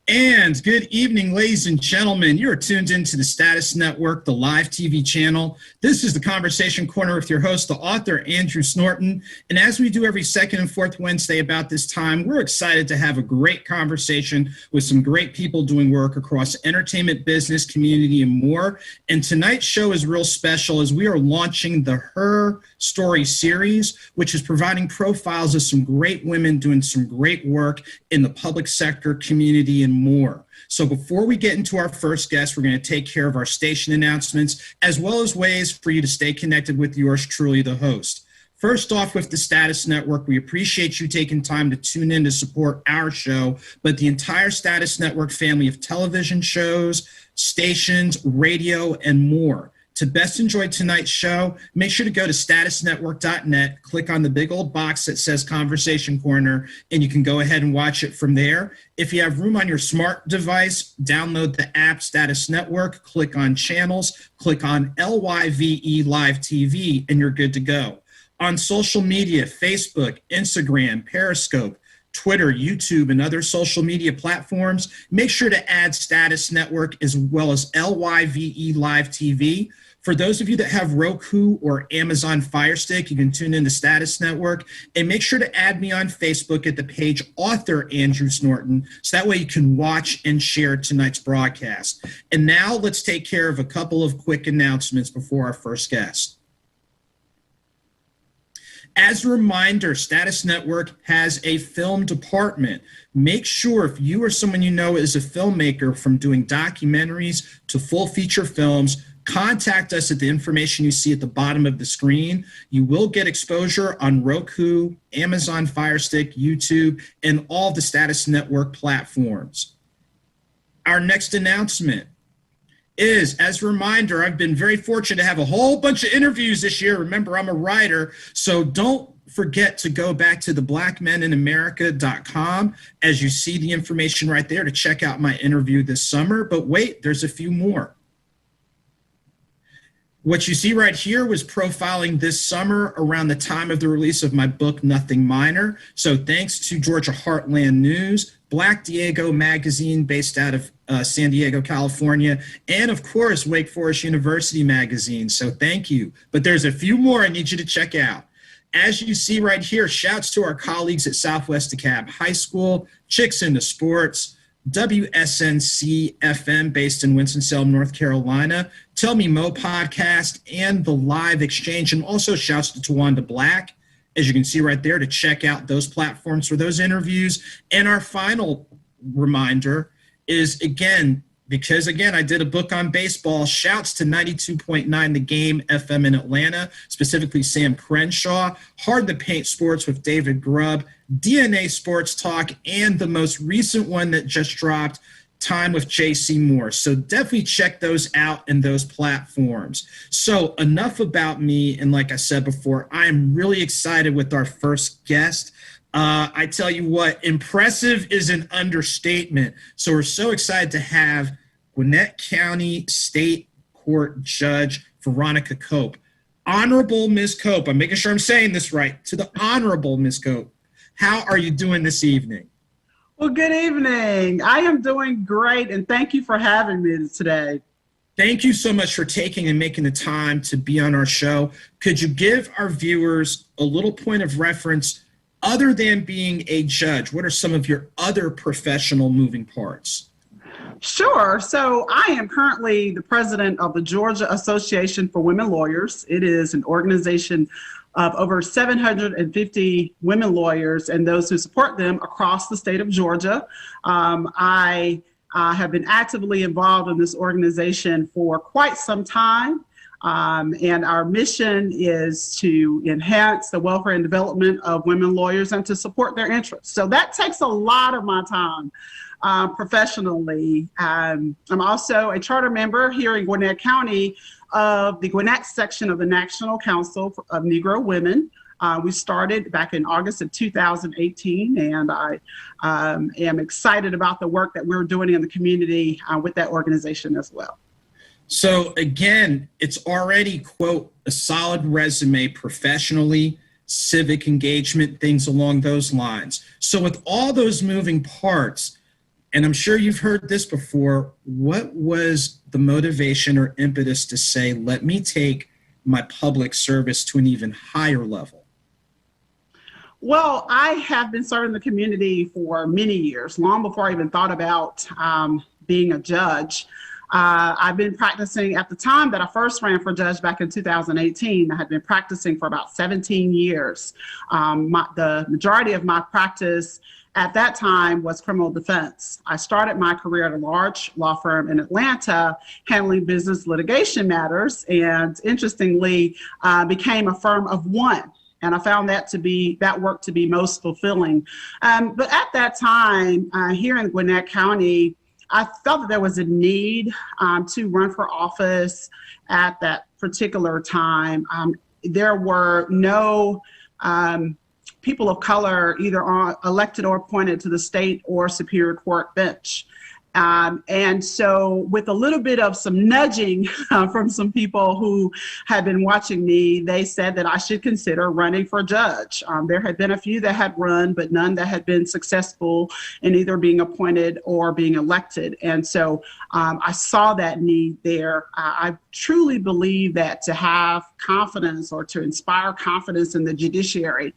And good evening, ladies and gentlemen. You're tuned into the Status Network, the live TV channel. This is the Conversation Corner with your host, the author, Andrew Snorton. And as we do every second and fourth Wednesday about this time, we're excited to have a great conversation with some great people doing work across entertainment, business, community, and more. And tonight's show is real special as we are launching the Her Story series, which is providing profiles of some great women doing some great work in the public sector, community, and more. So before we get into our first guest, we're going to take care of our station announcements, as well as ways for you to stay connected with yours truly, the host. First off, with the Status Network, we appreciate you taking time to tune in to support our show, but the entire Status Network family of television shows, stations, radio, and more. To best enjoy tonight's show, make sure to go to statusnetwork.net, click on the big old box that says Conversation Corner, and you can go ahead and watch it from there. If you have room on your smart device, download the app Status Network, click on Channels, click on LYVE Live TV, and you're good to go. On social media, Facebook, Instagram, Periscope, Twitter, YouTube, and other social media platforms, make sure to add Status Network as well as LYVE Live TV. For those of you that have Roku or Amazon Fire Stick, you can tune in to Status Network, and make sure to add me on Facebook at the page Author Andrew Snorton, so that way you can watch and share tonight's broadcast. And now let's take care of a couple of quick announcements before our first guest. As a reminder, Status Network has a film department. Make sure if you or someone you know is a filmmaker, from doing documentaries to full feature films, contact us at the information you see at the bottom of the screen. You will get exposure on Roku, Amazon Fire Stick, YouTube, and all the Status Network platforms. Our next announcement is, as a reminder, I've been very fortunate to have a whole bunch of interviews this year. Remember, I'm a writer, so don't forget to go back to theblackmeninamerica.com as you see the information right there to check out my interview this summer. But wait, there's a few more. What you see right here was profiling this summer around the time of the release of my book, Nothing Minor. So thanks to Georgia Heartland News, Black Diego Magazine based out of San Diego, California, and of course, Wake Forest University Magazine. So thank you. But there's a few more I need you to check out. As you see right here, shouts to our colleagues at Southwest DeKalb High School, Chicks into Sports, WSNC FM based in Winston-Salem, North Carolina, Tell Me Mo podcast, and the Live Exchange, and also shouts to Tawanda Black, as you can see right there, to check out those platforms for those interviews. And our final reminder is, again, because, again, I did a book on baseball, shouts to 92.9 The Game FM in Atlanta, specifically Sam Crenshaw, Hard to Paint Sports with David Grubb, DNA Sports Talk, and the most recent one that just dropped, Time with J.C. Moore. So definitely check those out in those platforms. So enough about me. And like I said before, I am really excited with our first guest. I tell you what, impressive is an understatement. So we're so excited to have Gwinnett County State Court Judge Veronica Cope. Honorable Ms. Cope, I'm making sure I'm saying this right, to the Honorable Ms. Cope. How are you doing this evening? Well, good evening. I am doing great, and thank you for having me today. Thank you so much for taking and making the time to be on our show. Could you give our viewers a little point of reference? Other than being a judge, what are some of your other professional moving parts? Sure. So I am currently the president of the Georgia Association for Women Lawyers. It is an organization of over 750 women lawyers and those who support them across the state of Georgia. I have been actively involved in this organization for quite some time. And our mission is to enhance the welfare and development of women lawyers and to support their interests. So that takes a lot of my time professionally. I'm also a charter member here in Gwinnett County of the Gwinnett section of the National Council of Negro Women. We started back in August of 2018, and I am excited about the work that we're doing in the community with that organization as well. So again, it's already, quote, a solid resume professionally, civic engagement, things along those lines. So with all those moving parts, And I'm sure you've heard this before. What was the motivation or impetus to say, let me take my public service to an even higher level? Well, I have been serving the community for many years, long before I even thought about being a judge. I've been practicing at the time that I first ran for judge back in 2018. I had been practicing for about 17 years. The majority of my practice at that time was criminal defense. I started my career at a large law firm in Atlanta handling business litigation matters, and interestingly became a firm of one. And I found that work to be most fulfilling. But at that time, here in Gwinnett County, I felt that there was a need to run for office at that particular time. There were no people of color either elected or appointed to the state or superior court bench. And so with a little bit of some nudging from some people who had been watching me, they said that I should consider running for judge. There had been a few that had run, but none that had been successful in either being appointed or being elected. And so I saw that need there. I truly believe that to have confidence or to inspire confidence in the judiciary,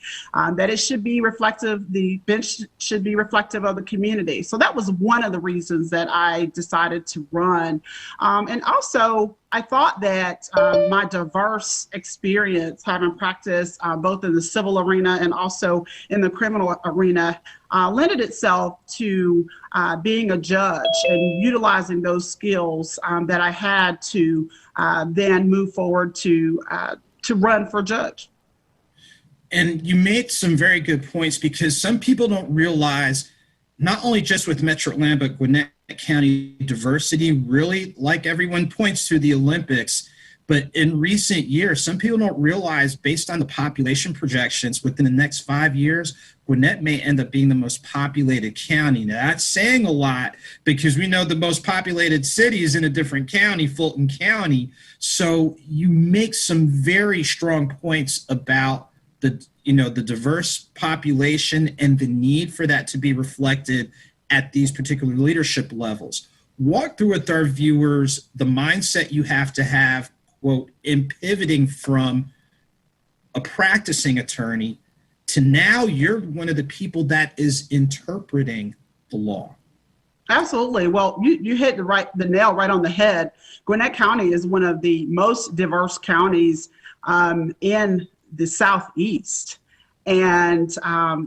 that it should be reflective, the bench should be reflective of the community. So that was one of the reasons that I decided to run. And also, I thought that my diverse experience, having practiced both in the civil arena and also in the criminal arena, lended itself to being a judge and utilizing those skills that I had to then move forward to run for judge. And you made some very good points, because some people don't realize, not only just with Metro Atlanta, but Gwinnett County diversity, really, like everyone points to the Olympics, but in recent years, some people don't realize, based on the population projections, within the next 5 years, Gwinnett may end up being the most populated county. Now, that's saying a lot, because we know the most populated city is in a different county, Fulton County. So you make some very strong points about the diverse population and the need for that to be reflected at these particular leadership levels. Walk through with our viewers the mindset you have to have, quote, in pivoting from a practicing attorney to now you're one of the people that is interpreting the law. Absolutely. Well, you hit the nail right on the head. Gwinnett County is one of the most diverse counties in the Southeast. And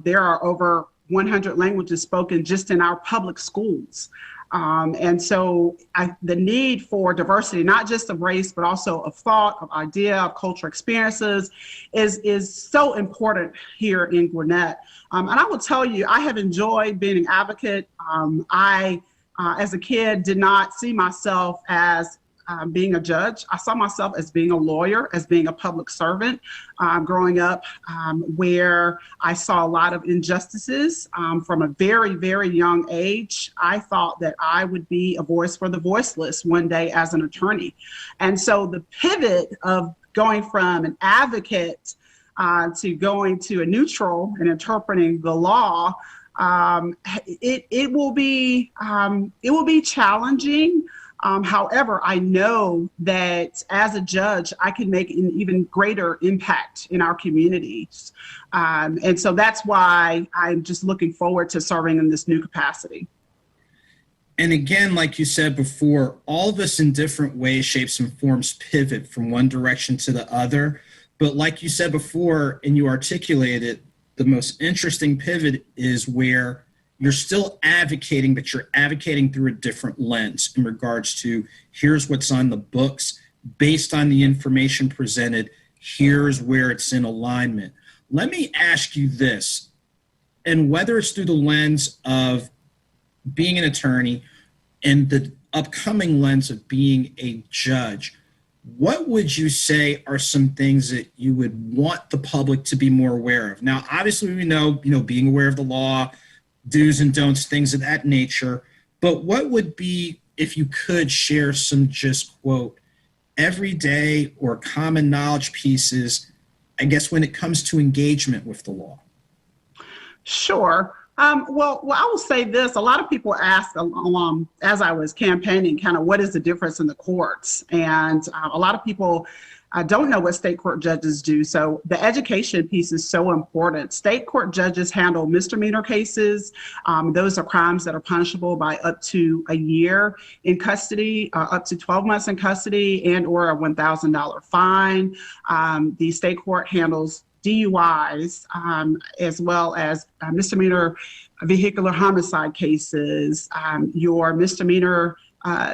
there are over 100 languages spoken just in our public schools. And so the need for diversity, not just of race, but also of thought, of idea, of cultural experiences, is so important here in Gwinnett. And I will tell you, I have enjoyed being an advocate. I, as a kid, did not see myself as being a judge. I saw myself as being a lawyer, as being a public servant. Growing up, where I saw a lot of injustices from a very, very young age, I thought that I would be a voice for the voiceless one day as an attorney. And so the pivot of going from an advocate to going to a neutral and interpreting the law, it will be challenging. However, I know that as a judge, I can make an even greater impact in our communities. And so that's why I'm just looking forward to serving in this new capacity. And again, like you said before, all of us in different ways, shapes, and forms pivot from one direction to the other. But like you said before, and you articulated, the most interesting pivot is where you're still advocating, but you're advocating through a different lens in regards to, here's what's on the books, based on the information presented, here's where it's in alignment. Let me ask you this, and whether it's through the lens of being an attorney and the upcoming lens of being a judge, what would you say are some things that you would want the public to be more aware of? Now, obviously, we know, being aware of the law, do's and don'ts, things of that nature. But what would be, if you could share some just, quote, everyday or common knowledge pieces, I guess, when it comes to engagement with the law? Sure. Well, I will say this. A lot of people ask along as I was campaigning, kind of what is the difference in the courts? And a lot of people don't know what state court judges do. So the education piece is so important. State court judges handle misdemeanor cases. Those are crimes that are punishable by up to a year in custody, up to 12 months in custody, and or a $1,000 fine. The state court handles DUIs, as well as misdemeanor vehicular homicide cases, your misdemeanor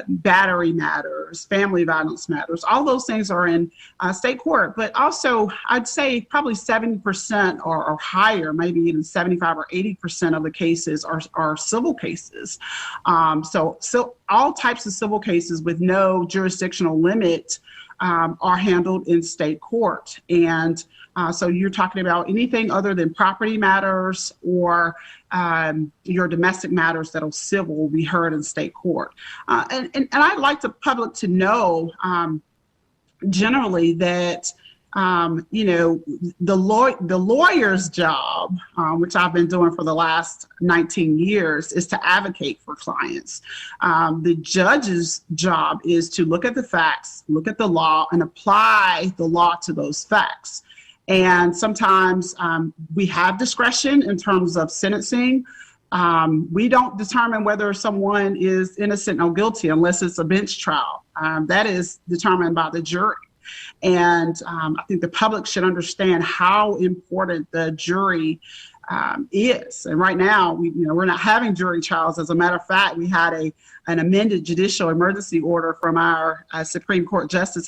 battery matters, family violence matters. All those things are in state court. But also, I'd say probably 70% or higher, maybe even 75 or 80% of the cases are civil cases. So all types of civil cases with no jurisdictional limit are handled in state court. And so you're talking about anything other than property matters or your domestic matters that are civil will be heard in state court. And I'd like the public to know generally that the lawyer's job, which I've been doing for the last 19 years, is to advocate for clients. The judge's job is to look at the facts, look at the law, and apply the law to those facts. And sometimes we have discretion in terms of sentencing. We don't determine whether someone is innocent or guilty unless it's a bench trial. That is determined by the jury. And I think the public should understand how important the jury is. And right now, we're not having jury trials. As a matter of fact, we had an amended judicial emergency order from our Supreme Court Justice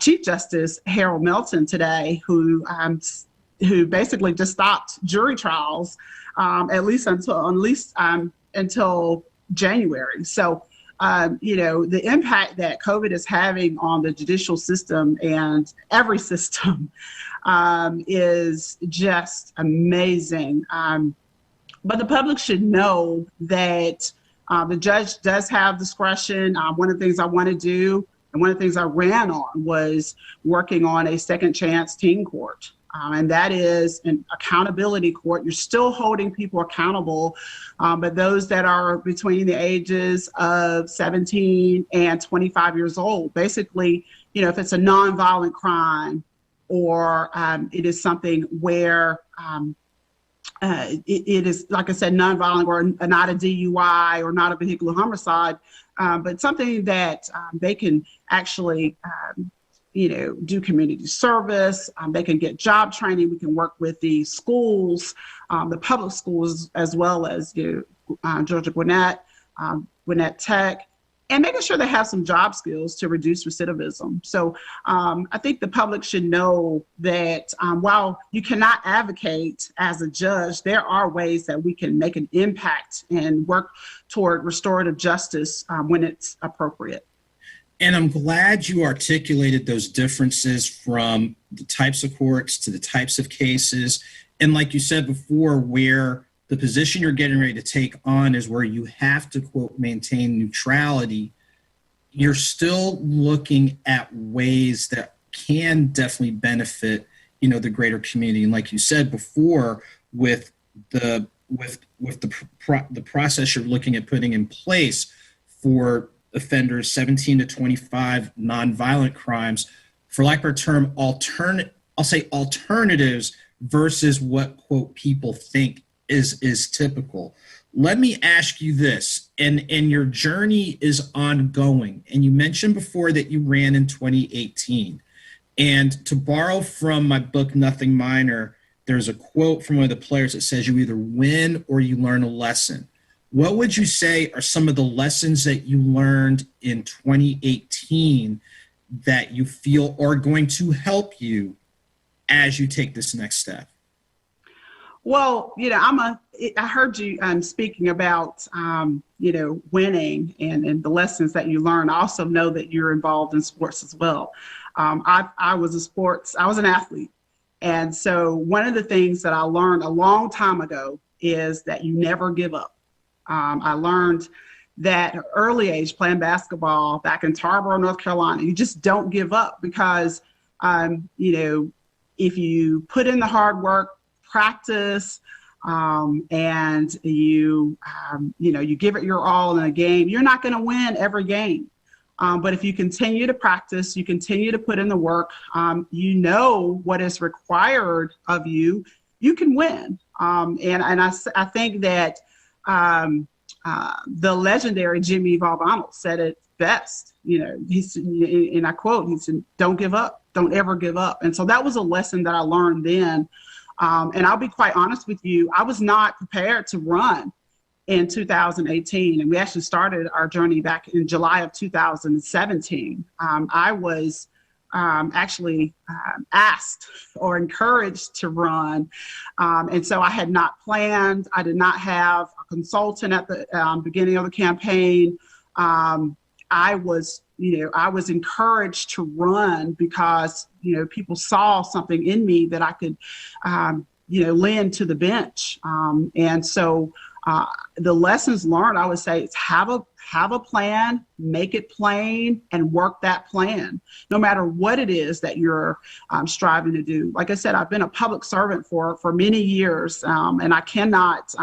Chief Justice Harold Melton today, who basically just stopped jury trials at least until January. So the impact that COVID is having on the judicial system and every system is just amazing. But the public should know that the judge does have discretion. One of the things I want to do, and one of the things I ran on, was working on a second chance teen court. And that is an accountability court. You're still holding people accountable, but those that are between the ages of 17 and 25 years old, basically, if it's a nonviolent crime or it is something where it is, like I said, nonviolent or not a DUI or not a vehicular homicide, but something that they can actually do community service. They can get job training. We can work with the schools, the public schools, as well as Georgia Gwinnett, Gwinnett Tech, and making sure they have some job skills to reduce recidivism. So I think the public should know that while you cannot advocate as a judge, there are ways that we can make an impact and work toward restorative justice when it's appropriate. And I'm glad you articulated those differences from the types of courts to the types of cases. And like you said before, where the position you're getting ready to take on is where you have to, quote, maintain neutrality, you're still looking at ways that can definitely benefit, the greater community. And like you said before, with the process you're looking at putting in place for offenders 17 to 25 nonviolent crimes, for lack of a term, alternatives versus what, quote, people think is typical. Let me ask you this, and your journey is ongoing. And you mentioned before that you ran in 2018. And to borrow from my book, Nothing Minor, there's a quote from one of the players that says you either win or you learn a lesson. What would you say are some of the lessons that you learned in 2018 that you feel are going to help you as you take this next step? Well, I heard you speaking about, winning and the lessons that you learn. I also know that you're involved in sports as well. I was an athlete. And so one of the things that I learned a long time ago is that you never give up. I learned that at an early age playing basketball back in Tarboro, North Carolina, you just don't give up because, if you put in the hard work, practice, and you give it your all in a game, you're not going to win every game. But if you continue to practice, you continue to put in the work, you know what is required of you, you can win. And I think that the legendary Jimmy Valvano said it best. And I quote, he said, "Don't give up. Don't ever give up." And so that was a lesson that I learned then. And I'll be quite honest with you, I was not prepared to run in 2018. And we actually started our journey back in July of 2017. I was actually asked or encouraged to run. And so I had not planned. I did not have a consultant at the beginning of the campaign. I was encouraged to run because, people saw something in me that I could, lend to the bench. And so the lessons learned, I would say, is have a plan, make it plain, and work that plan, no matter what it is that you're striving to do. Like I said, I've been a public servant for many years, and I cannot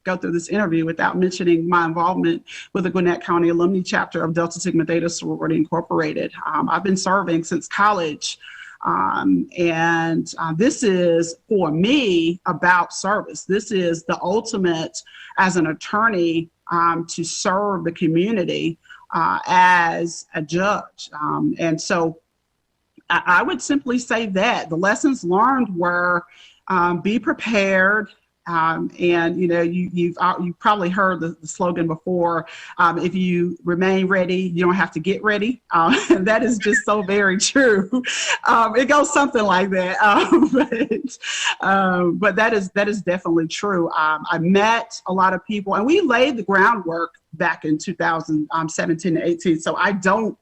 go through this interview without mentioning my involvement with the Gwinnett County Alumni Chapter of Delta Sigma Theta Sorority Incorporated. I've been serving since college. And this is, for me, about service. This is the ultimate as an attorney to serve the community as a judge. And so I would simply say that the lessons learned were be prepared. And you've probably heard the slogan before, if you remain ready, you don't have to get ready. And that is just so very true. It goes something like that. But that is definitely true. I met a lot of people, and we laid the groundwork back in 2017 and 18. So I don't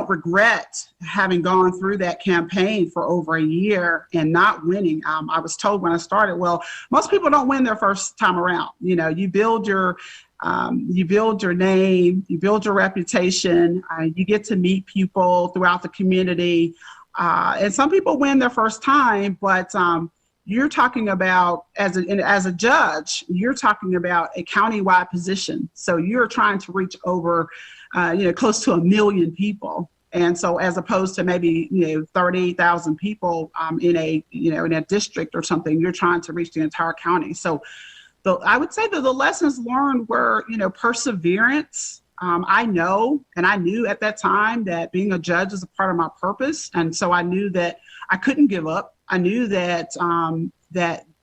regret having gone through that campaign for over a year and not winning. I was told when I started, well, most people don't win their first time around. You build your name, you build your reputation, you get to meet people throughout the community. And some people win their first time, but you're talking about, as a judge, you're talking about a countywide position. So you're trying to reach over close to 1 million people. And so as opposed to maybe, 38,000 people in a district or something, you're trying to reach the entire county. So I would say that the lessons learned were, perseverance. I know, and I knew at that time that being a judge is a part of my purpose. And so I knew that I couldn't give up. I knew that,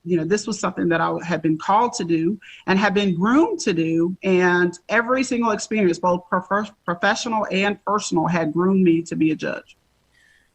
this was something that I had been called to do and had been groomed to do. And every single experience, both professional and personal, had groomed me to be a judge.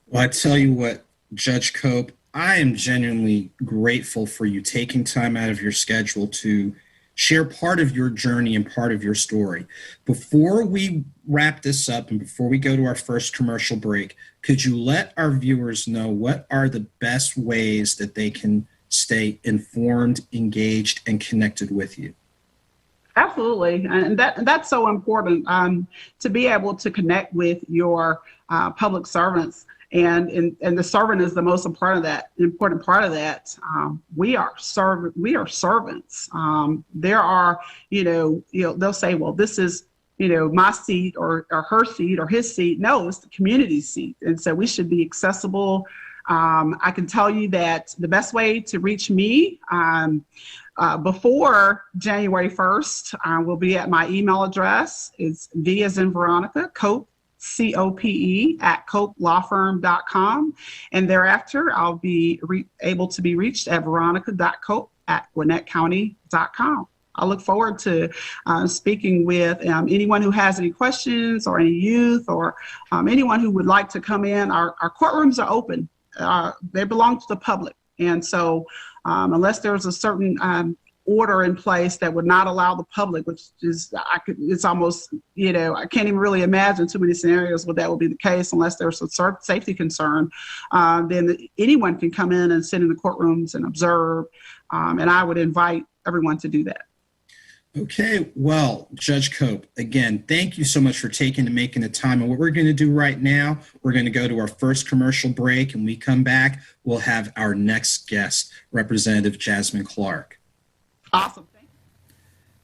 Well, I tell you what, Judge Cope, I am genuinely grateful for you taking time out of your schedule to share part of your journey and part of your story. Before we wrap this up and before we go to our first commercial break, could you let our viewers know what are the best ways that they can stay informed, engaged, and connected with you? Absolutely. And that's so important, to be able to connect with your public servants. And the servant is the most important part of that. We are servants. There are, they'll say, well, this is, my seat or her seat or his seat. No, it's the community's seat. And so we should be accessible. I can tell you that the best way to reach me before January 1st will be at my email address. It's V as in Veronica, Cope, COPE @copelawfirm.com. And thereafter, I'll be able to be reached at veronica.cope@gwinnettcounty.com. I look forward to speaking with anyone who has any questions or any youth or anyone who would like to come in. Our courtrooms are open. They belong to the public. And so unless there's a certain order in place that would not allow the public, which is, it's almost, I can't even really imagine too many scenarios where that would be the case unless there's a safety concern, then anyone can come in and sit in the courtrooms and observe. And I would invite everyone to do that. Okay, well, Judge Cope, again, thank you so much for making the time. And what we're going to do right now, we're going to go to our first commercial break. And when we come back, we'll have our next guest, Representative Jasmine Clark. Awesome.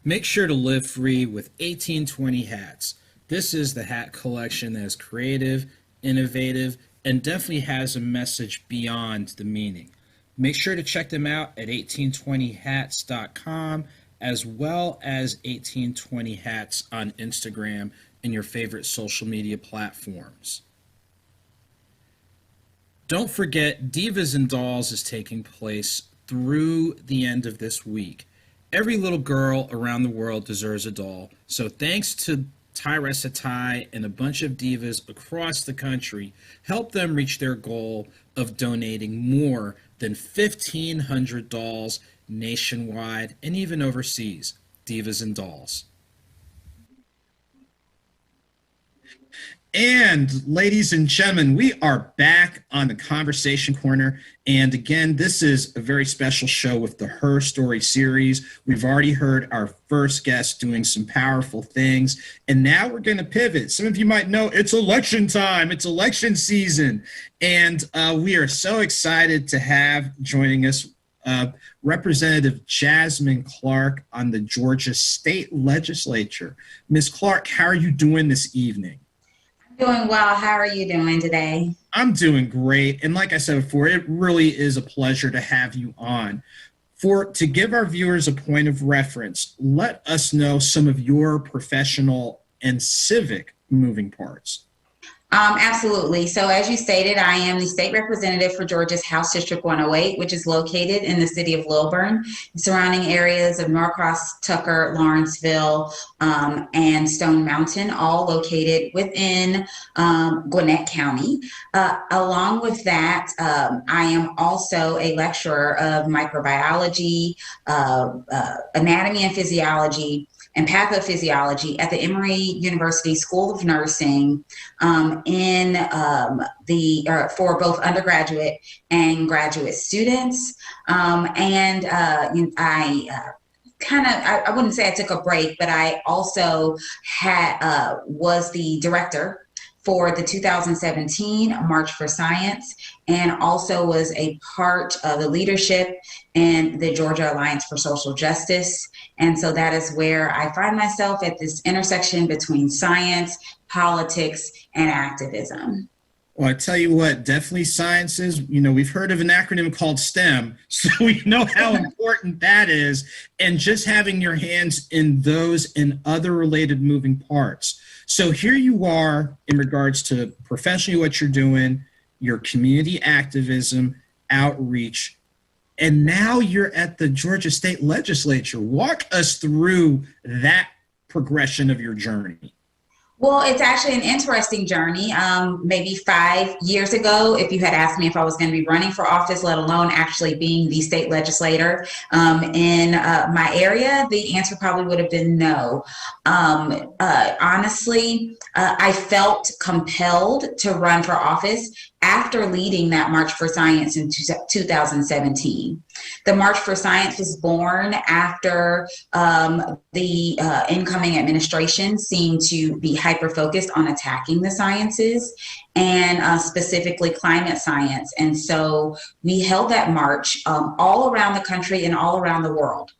Make sure to live free with 1820 hats. This is the hat collection that is creative, innovative, and definitely has a message beyond the meaning. Make sure to check them out at 1820hats.com, as well as 1820 hats on Instagram and your favorite social media platforms. Don't forget, Divas and Dolls is taking place through the end of this week. Every little girl around the world deserves a doll, so thanks to Tyressa Ty and a bunch of divas across the country, help them reach their goal of donating more than 1,500 dolls nationwide and even overseas. Divas and Dolls. And ladies and gentlemen, we are back on the Conversation Corner. And again, this is a very special show with the Her Story series. We've already heard our first guest doing some powerful things. And now we're going to pivot. Some of you might know it's election time. It's election season. And we are so excited to have joining us Representative Jasmine Clark on the Georgia State Legislature. Ms. Clark, how are you doing this evening? Doing well. How are you doing today? I'm doing great. And like I said before, it really is a pleasure to have you on. To give our viewers a point of reference, let us know some of your professional and civic moving parts. Absolutely. So as you stated, I am the state representative for Georgia's House District 108, which is located in the city of Lilburn, surrounding areas of Norcross, Tucker, Lawrenceville, and Stone Mountain, all located within Gwinnett County. Along with that, I am also a lecturer of microbiology, anatomy and physiology, and pathophysiology at the Emory University School of Nursing for both undergraduate and graduate students. I wouldn't say I took a break, but I also was the director for the 2017 March for Science, and also was a part of the leadership in the Georgia Alliance for Social Justice. And so that is where I find myself at this intersection between science, politics, and activism. Well, I tell you what, definitely sciences, we've heard of an acronym called STEM, so we know how important that is, and just having your hands in those and other related moving parts. So here you are in regards to professionally what you're doing, your community activism, outreach, and now you're at the Georgia State Legislature. Walk us through that progression of your journey. Well, it's actually an interesting journey. Maybe 5 years ago, if you had asked me if I was going to be running for office, let alone actually being the state legislator in my area, the answer probably would have been no. Honestly, I felt compelled to run for office after leading that March for Science in 2017. The March for Science was born after the incoming administration seemed to be hyper-focused on attacking the sciences, and specifically climate science. And so we held that march all around the country and all around the world.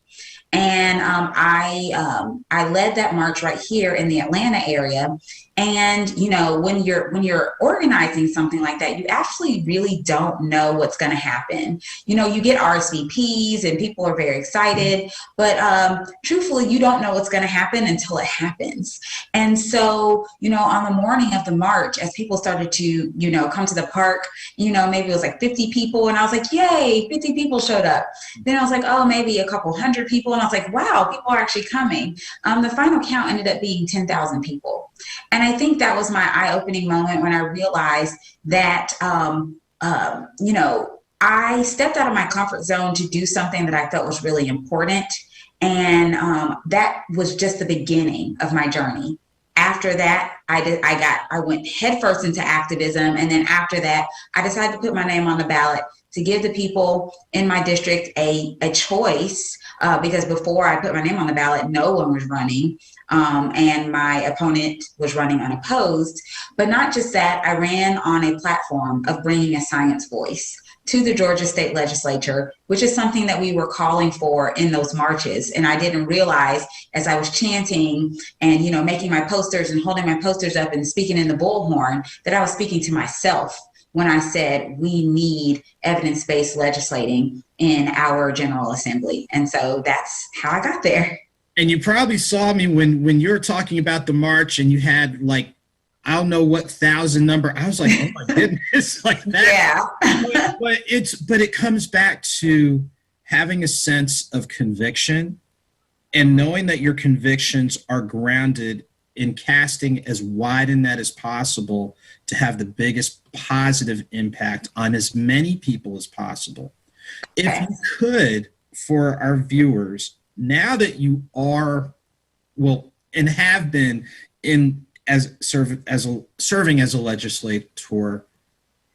And I led that march right here in the Atlanta area. And, when you're organizing something like that, you actually really don't know what's going to happen. You get RSVPs and people are very excited, but truthfully, you don't know what's going to happen until it happens. And so, on the morning of the march, as people started to, come to the park, maybe it was like 50 people. And I was like, yay, 50 people showed up. Then I was like, oh, maybe a couple hundred people. And I was like, wow, people are actually coming. The final count ended up being 10,000 people. And I think that was my eye-opening moment when I realized that, I stepped out of my comfort zone to do something that I felt was really important. And that was just the beginning of my journey. After that, I went headfirst into activism. And then after that, I decided to put my name on the ballot to give the people in my district a choice, because before I put my name on the ballot, no one was running, and my opponent was running unopposed. But not just that, I ran on a platform of bringing a science voice to the Georgia State Legislature, which is something that we were calling for in those marches. And I didn't realize, as I was chanting and, making my posters and holding my posters up and speaking in the bullhorn, that I was speaking to myself when I said we need evidence-based legislating in our General Assembly. And so that's how I got there. And you probably saw me when you were talking about the march and you had I don't know what 1,000 number. I was like, oh my goodness, like that. Yeah. but it comes back to having a sense of conviction and knowing that your convictions are grounded in casting as wide a net as possible to have the biggest positive impact on as many people as possible. If you could, for our viewers, now that you are, and have been serving as a legislator,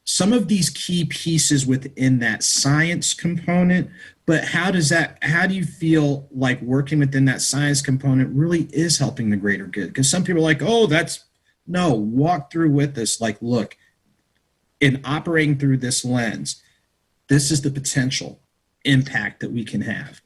some of these key pieces within that science component, but how do you feel like working within that science component really is helping the greater good? Because some people are like, walk through with this. Like, look, in operating through this lens, this is the potential impact that we can have.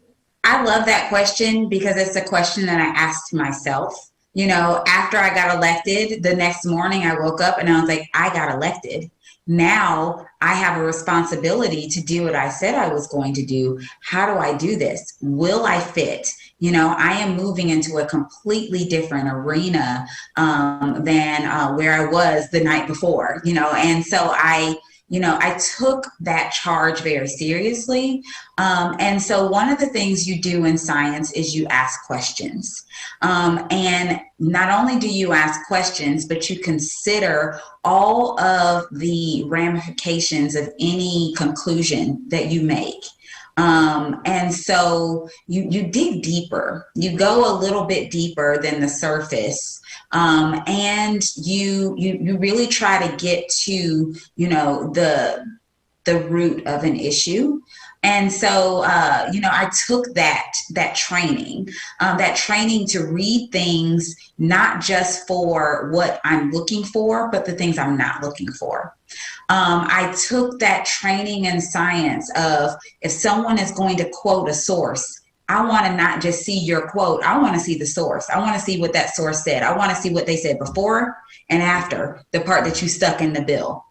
I love that question because it's a question that I asked myself. After I got elected, the next morning I woke up and I was like, I got elected. Now I have a responsibility to do what I said I was going to do. How do I do this? Will I fit? I am moving into a completely different arena than where I was the night before, and so I took that charge very seriously. And so one of the things you do in science is you ask questions. And not only do you ask questions, but you consider all of the ramifications of any conclusion that you make. And so you dig deeper, you go a little bit deeper than the surface. And you really try to get to, the root of an issue. And so, I took that training to read things, not just for what I'm looking for, but the things I'm not looking for. I took that training in science of, if someone is going to quote a source, I want to not just see your quote. I want to see the source. I want to see what that source said. I want to see what they said before and after the part that you stuck in the bill.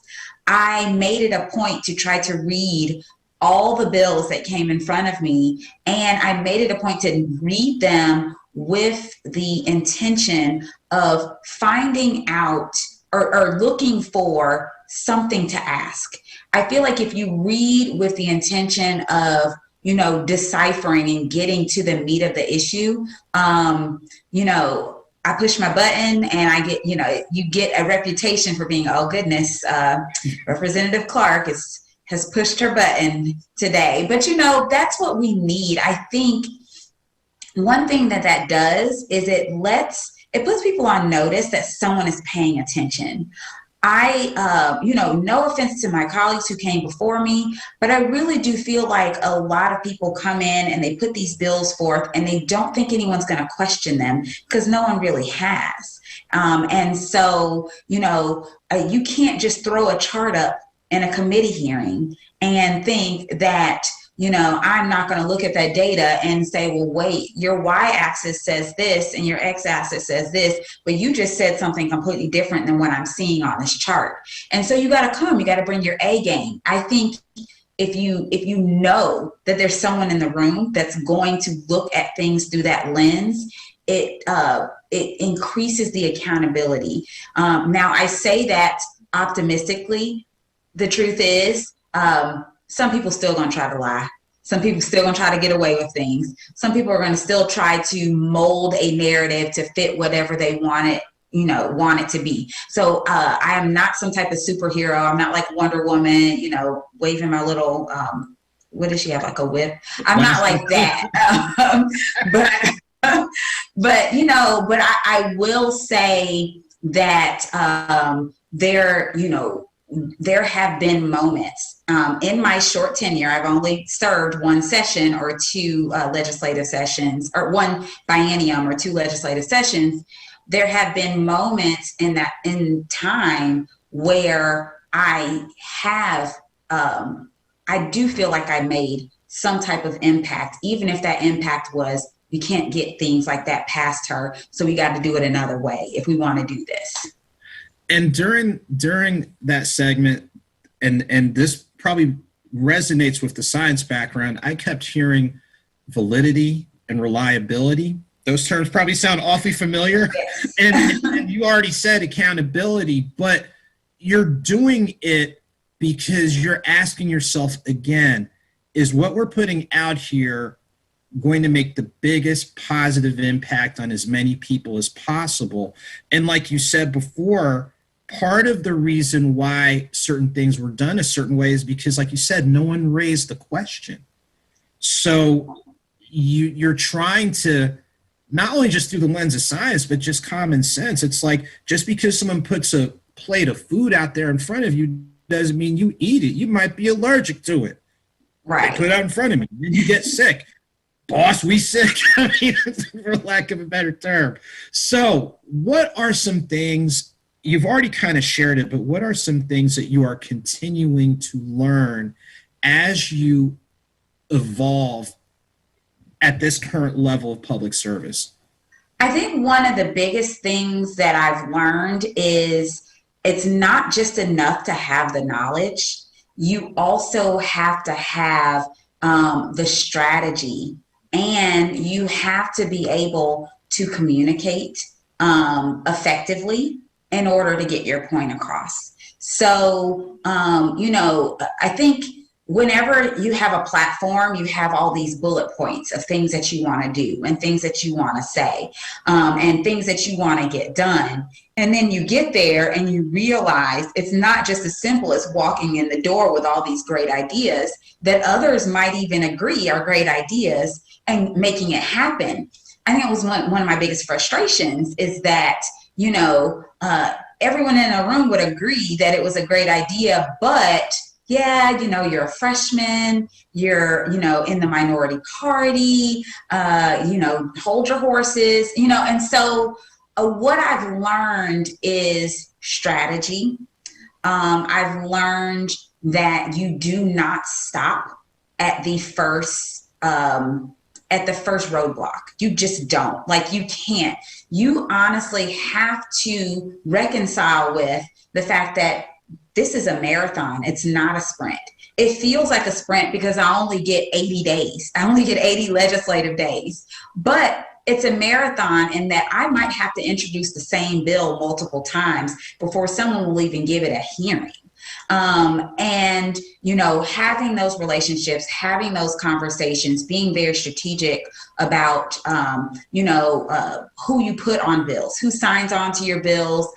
I made it a point to try to read all the bills that came in front of me, and I made it a point to read them with the intention of finding out or looking for something to ask. I feel like if you read with the intention of, deciphering and getting to the meat of the issue, I push my button and I get, you get a reputation for being, oh goodness, Representative Clark has pushed her button today. But, that's what we need. I think one thing that does is it puts people on notice that someone is paying attention. No offense to my colleagues who came before me, but I really do feel like a lot of people come in and they put these bills forth and they don't think anyone's going to question them because no one really has. And so, you can't just throw a chart up in a committee hearing and think that, I'm not going to look at that data and say, well, wait, your y-axis says this and your x-axis says this, but you just said something completely different than what I'm seeing on this chart. And so you got to bring your A game. I think if you know that there's someone in the room that's going to look at things through that lens, it increases the accountability. Now, I say that optimistically. The truth is, some people still going to try to lie. Some people still going to try to get away with things. Some people are going to still try to mold a narrative to fit whatever they want it to be. So I am not some type of superhero. I'm not like Wonder Woman, waving my little, what does she have, like a whip? I'm not like that. But, but I will say that there have been moments in my short tenure. I've only served one session or two legislative sessions, or one biennium or two legislative sessions. There have been moments in time where I do feel like I made some type of impact, even if that impact was, we can't get things like that past her, so we got to do it another way if we want to do this. And during that segment, and this probably resonates with the science background, I kept hearing validity and reliability. Those terms probably sound awfully familiar. Yes. And you already said accountability, but you're doing it because you're asking yourself again, is what we're putting out here going to make the biggest positive impact on as many people as possible? And like you said before, part of the reason why certain things were done a certain way is because, like you said, no one raised the question. So you're trying to, not only just through the lens of science, but just common sense. It's like, just because someone puts a plate of food out there in front of you doesn't mean you eat it. You might be allergic to it. Right. They put it out in front of me, then you get sick. Boss, we sick. I mean, for lack of a better term. So what are some things, you've already kind of shared it, but what are some things that you are continuing to learn as you evolve at this current level of public service? I think one of the biggest things that I've learned is it's not just enough to have the knowledge. You also have to have the strategy, and you have to be able to communicate effectively in order to get your point across. So, I think whenever you have a platform, you have all these bullet points of things that you want to do and things that you want to say and things that you want to get done. And then you get there and you realize it's not just as simple as walking in the door with all these great ideas that others might even agree are great ideas and making it happen. I think it was one of my biggest frustrations is that, everyone in a room would agree that it was a great idea, but yeah, you're a freshman, you're, in the minority party, hold your horses, and so what I've learned is strategy. I've learned that you do not stop at the first roadblock. You just don't. Like, you can't. You honestly have to reconcile with the fact that this is a marathon. It's not a sprint. It feels like a sprint because I only get 80 days. I only get 80 legislative days. But it's a marathon in that I might have to introduce the same bill multiple times before someone will even give it a hearing. And, having those relationships, having those conversations, being very strategic about, who you put on bills, who signs on to your bills,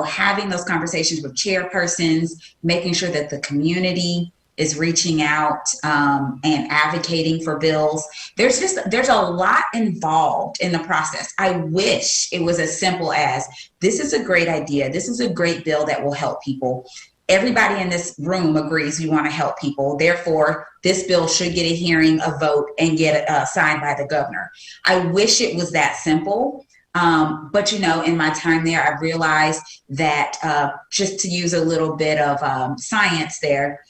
having those conversations with chairpersons, making sure that the community is reaching out and advocating for bills. There's a lot involved in the process. I wish it was as simple as, this is a great idea. This is a great bill that will help people. Everybody in this room agrees we want to help people. Therefore, this bill should get a hearing, a vote, and get signed by the governor. I wish it was that simple. But, in my time there, I realized that just to use a little bit of science there,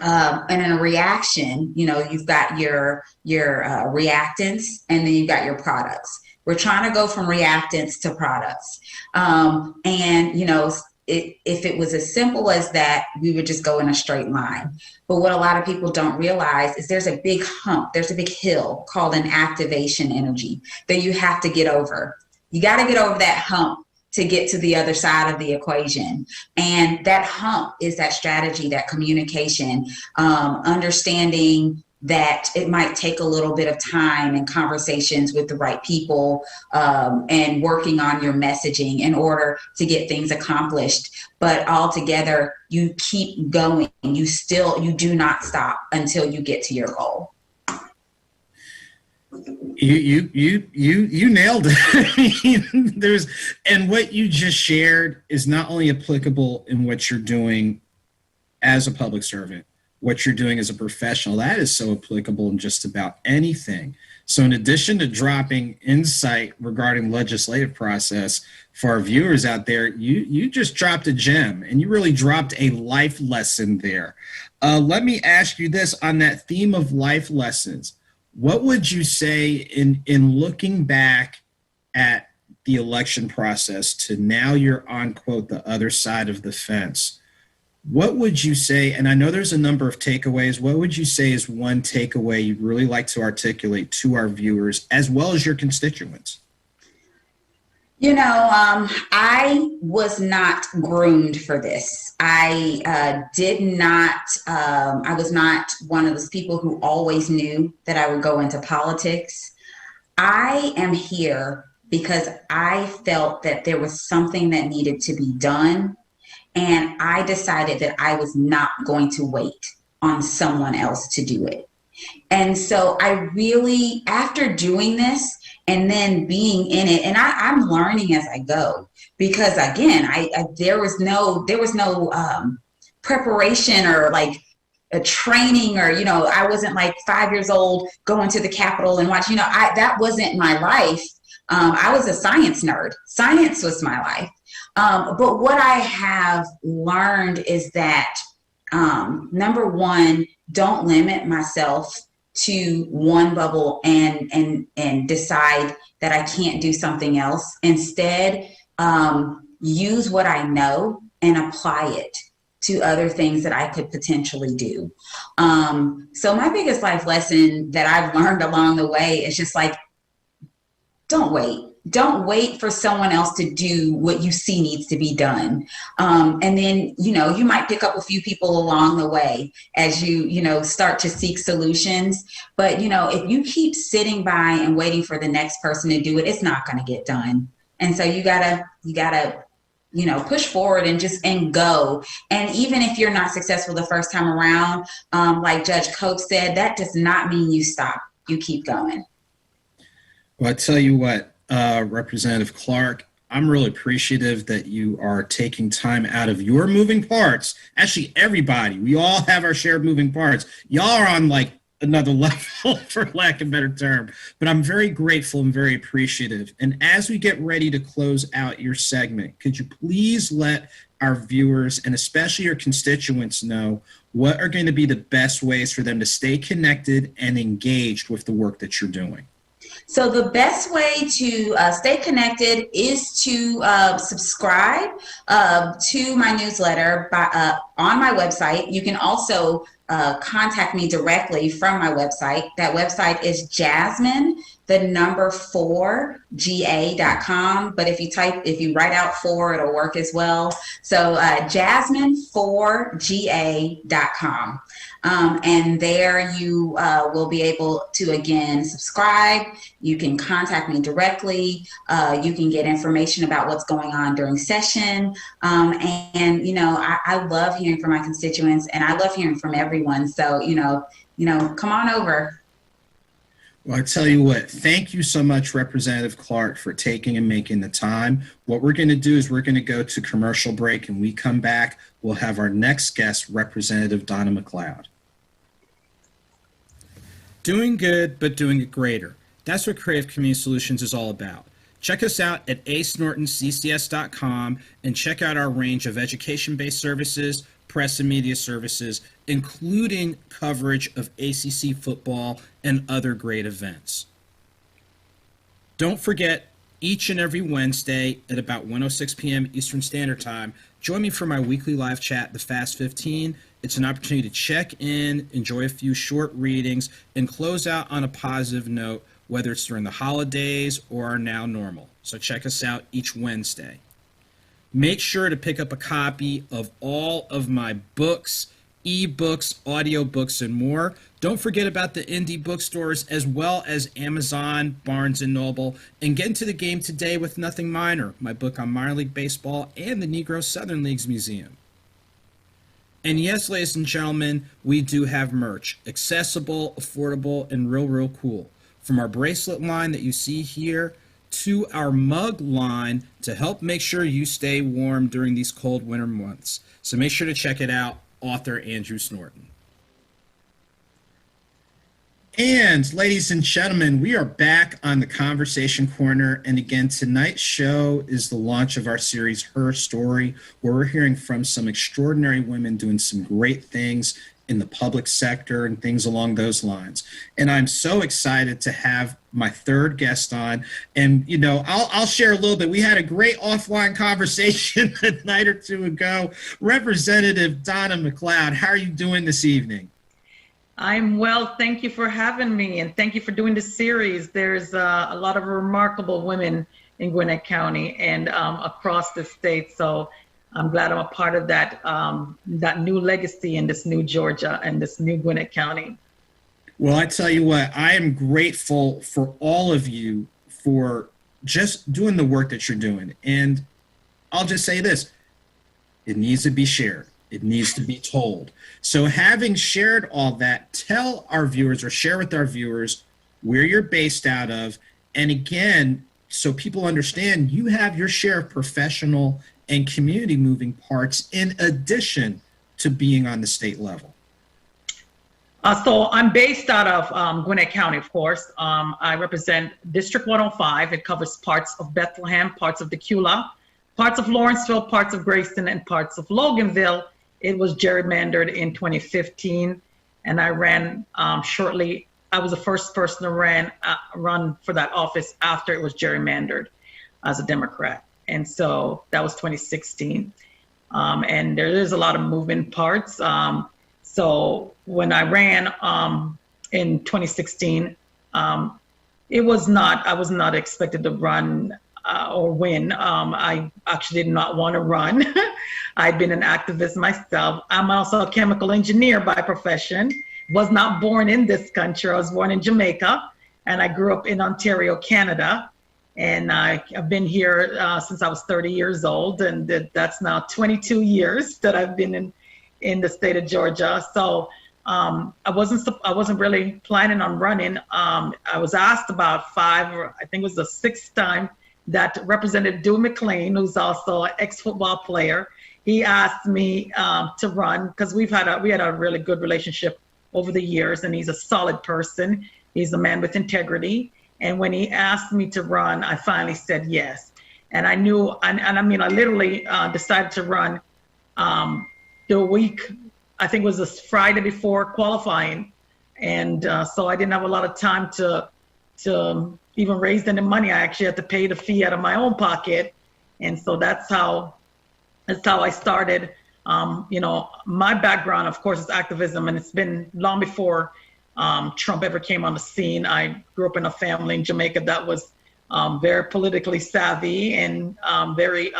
and in a reaction, you've got your reactants, and then you've got your products. We're trying to go from reactants to products. If it was as simple as that, we would just go in a straight line. But what a lot of people don't realize is there's a big hump, there's a big hill called an activation energy that you have to get over. You got to get over that hump to get to the other side of the equation. And that hump is that strategy, that communication, understanding that it might take a little bit of time and conversations with the right people, and working on your messaging in order to get things accomplished. But altogether, you keep going. You do not stop until you get to your goal. You nailed it. I mean, and what you just shared is not only applicable in what you're doing as a public servant, what you're doing as a professional, that is so applicable in just about anything. So in addition to dropping insight regarding legislative process for our viewers out there, you just dropped a gem, and you really dropped a life lesson there. Let me ask you this on that theme of life lessons. What would you say in looking back at the election process to now you're on, quote, the other side of the fence? What would you say, and I know there's a number of takeaways, what would you say is one takeaway you'd really like to articulate to our viewers as well as your constituents? You know, I was not groomed for this. I was not one of those people who always knew that I would go into politics. I am here because I felt that there was something that needed to be done. And I decided that I was not going to wait on someone else to do it. And so I really, after doing this and then being in it, and I'm learning as I go, because again, there was no preparation or like a training, or, you know, I wasn't like 5 years old going to the Capitol and watch, that wasn't my life. I was a science nerd. Science was my life. But what I have learned is that, number one, don't limit myself to one bubble and decide that I can't do something else. Instead, use what I know and apply it to other things that I could potentially do. So my biggest life lesson that I've learned along the way is just like, don't wait. Don't wait for someone else to do what you see needs to be done. And then, you might pick up a few people along the way as you start to seek solutions. But, if you keep sitting by and waiting for the next person to do it, it's not going to get done. And so you gotta, push forward and go. And even if you're not successful the first time around, like Judge Cope said, that does not mean you stop. You keep going. Well, I tell you what, Representative Clark, I'm really appreciative that you are taking time out of your moving parts. Actually, everybody, we all have our shared moving parts. Y'all are on like another level, for lack of a better term. But I'm very grateful and very appreciative. And as we get ready to close out your segment, could you please let our viewers and especially your constituents know what are going to be the best ways for them to stay connected and engaged with the work that you're doing? So the best way to stay connected is to subscribe to my newsletter on my website. You can also contact me directly from my website. That website is Jasmine, the number 4ga.com. But if you write out 4, it'll work as well. So Jasmine4ga.com. And there you will be able to, again, subscribe. You can contact me directly. You can get information about what's going on during session. I love hearing from my constituents, and I love hearing from everyone. So, come on over. Well, I tell you what, thank you so much, Representative Clark, for taking and making the time. What we're going to do is we're going to go to commercial break, and we come back, we'll have our next guest, Representative Donna McLeod. Doing good, but doing it greater. That's what Creative Community Solutions is all about. Check us out at acenortonccs.com and check out our range of education-based services, press and media services, including coverage of ACC football and other great events. Don't forget, each and every Wednesday at about 1:06 p.m. Eastern Standard Time, join me for my weekly live chat, The Fast 15. It's an opportunity to check in, enjoy a few short readings, and close out on a positive note, whether it's during the holidays or our now normal. So check us out each Wednesday. Make sure to pick up a copy of all of my books, ebooks, audiobooks, and more. Don't forget about the indie bookstores as well as Amazon, Barnes & Noble, and get into the game today with Nothing Minor, my book on minor league baseball and the Negro Southern Leagues Museum. And yes, ladies and gentlemen, we do have merch. Accessible, affordable, and real cool. from our bracelet line that you see here to our mug line to help make sure you stay warm during these cold winter months. So make sure to check it out, author Andrew Snorton. And ladies and gentlemen, we are back on the Conversation Corner. And again, tonight's show is the launch of our series, Her Story, where we're hearing from some extraordinary women doing some great things in the public sector and things along those lines. And I'm so excited to have my third guest on. And, you know, I'll share a little bit. We had a great offline conversation a night or two ago. Representative Donna McLeod, how are you doing this evening? I'm well. Thank you for having me, and thank you for doing this series. There's a lot of remarkable women in Gwinnett County and across the state. So I'm glad I'm a part of that that new legacy in this new Georgia and this new Gwinnett County. Well, I tell you what, I am grateful for all of you for just doing the work that you're doing. And I'll just say this, it needs to be shared. It needs to be told. So having shared all that, tell our viewers or share with our viewers where you're based out of. And again, so people understand you have your share of professional and community moving parts in addition to being on the state level. So I'm based out of Gwinnett County, of course. I represent District 105. It covers parts of Bethlehem, parts of Decula, parts of Lawrenceville, parts of Grayson, and parts of Loganville. It was gerrymandered in 2015, and I ran shortly. I was the first person to run for that office after it was gerrymandered as a Democrat. And so that was 2016. And there is a lot of moving parts. So when I ran in 2016, I was not expected to run or win. I actually did not want to run. I've been an activist myself. I'm also a chemical engineer by profession. Was not born in this country. I was born in Jamaica, and I grew up in Ontario, Canada. And I've been here since I was 30 years old, and that's now 22 years that I've been in the state of Georgia. So I wasn't really planning on running. I was asked about 5, or I think it was the 6th time that Representative Dew McLean, who's also an ex-football player, he asked me to run because we had a really good relationship over the years, and he's a solid person. He's a man with integrity. And when he asked me to run, I finally said yes. And I knew, and I mean, I literally decided to run the week, I think it was this Friday before qualifying. And so I didn't have a lot of time to even raise any money. I actually had to pay the fee out of my own pocket. And so that's how I started. You know, my background, of course, is activism, and it's been long before Trump ever came on the scene. I grew up in a family in Jamaica that was very politically savvy and very.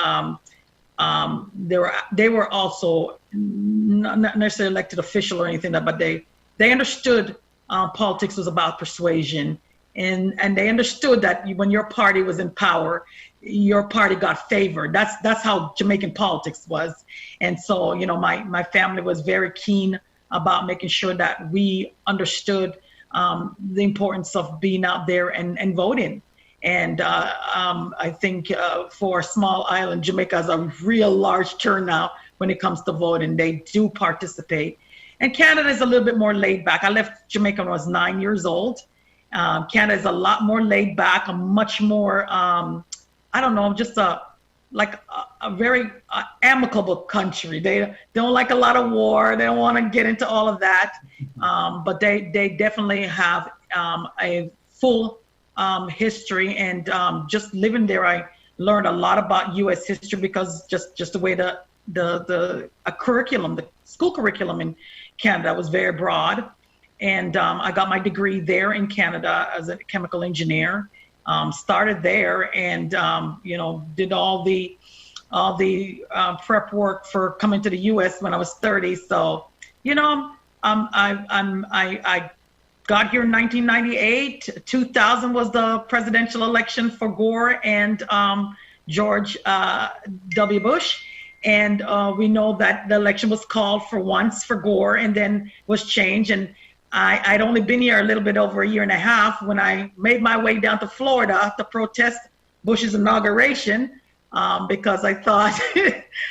They were also not necessarily elected official or anything, but they understood politics was about persuasion, and they understood that when your party was in power, your party got favored. That's how Jamaican politics was. And so, you know, my family was very keen about making sure that we understood the importance of being out there and voting. And I think for a small island, Jamaica has a real large turnout when it comes to voting. They do participate. And Canada is a little bit more laid back. I left Jamaica when I was 9 years old. Canada is a lot more laid back, a much more, I don't know, just a very amicable country. They don't like a lot of war. They don't want to get into all of that. But they definitely have a full history. And just living there, I learned a lot about U.S. history because just the way the curriculum, the school curriculum in Canada was very broad. And I got my degree there in Canada as a chemical engineer. Started there and you know, did all the prep work for coming to the U.S. when I was 30. So, you know, I got here in 1998. 2000 was the presidential election for Gore and George W. Bush. And we know that the election was called for once for Gore and then was changed. And I'd only been here a little bit over a year and a half when I made my way down to Florida to protest Bush's inauguration, because I thought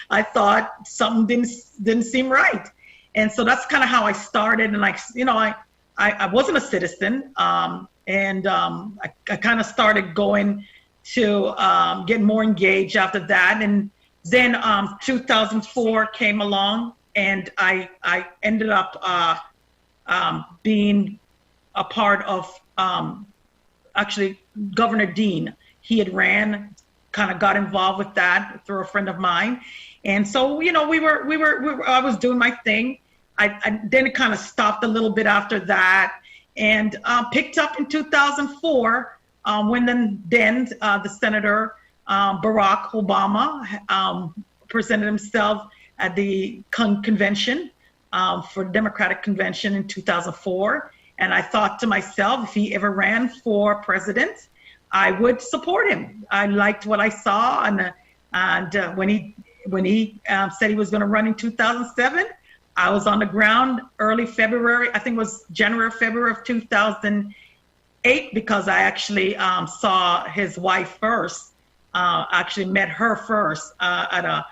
I thought something didn't seem right. And so that's kind of how I started. And I wasn't a citizen, and I kind of started going to get more engaged after that. And then 2004 came along, and I ended up being a part of actually Governor Dean. He had ran, kind of got involved with that through a friend of mine. And so, I was doing my thing. I then it kind of stopped a little bit after that, and picked up in 2004 when the Senator Barack Obama presented himself at the convention for Democratic convention in 2004. And I thought to myself, if he ever ran for president, I would support him. I liked what I saw, and when he said he was going to run in 2007, I was on the ground early February. I think it was January, February of 2008, because I actually saw his wife first. Actually met her first at a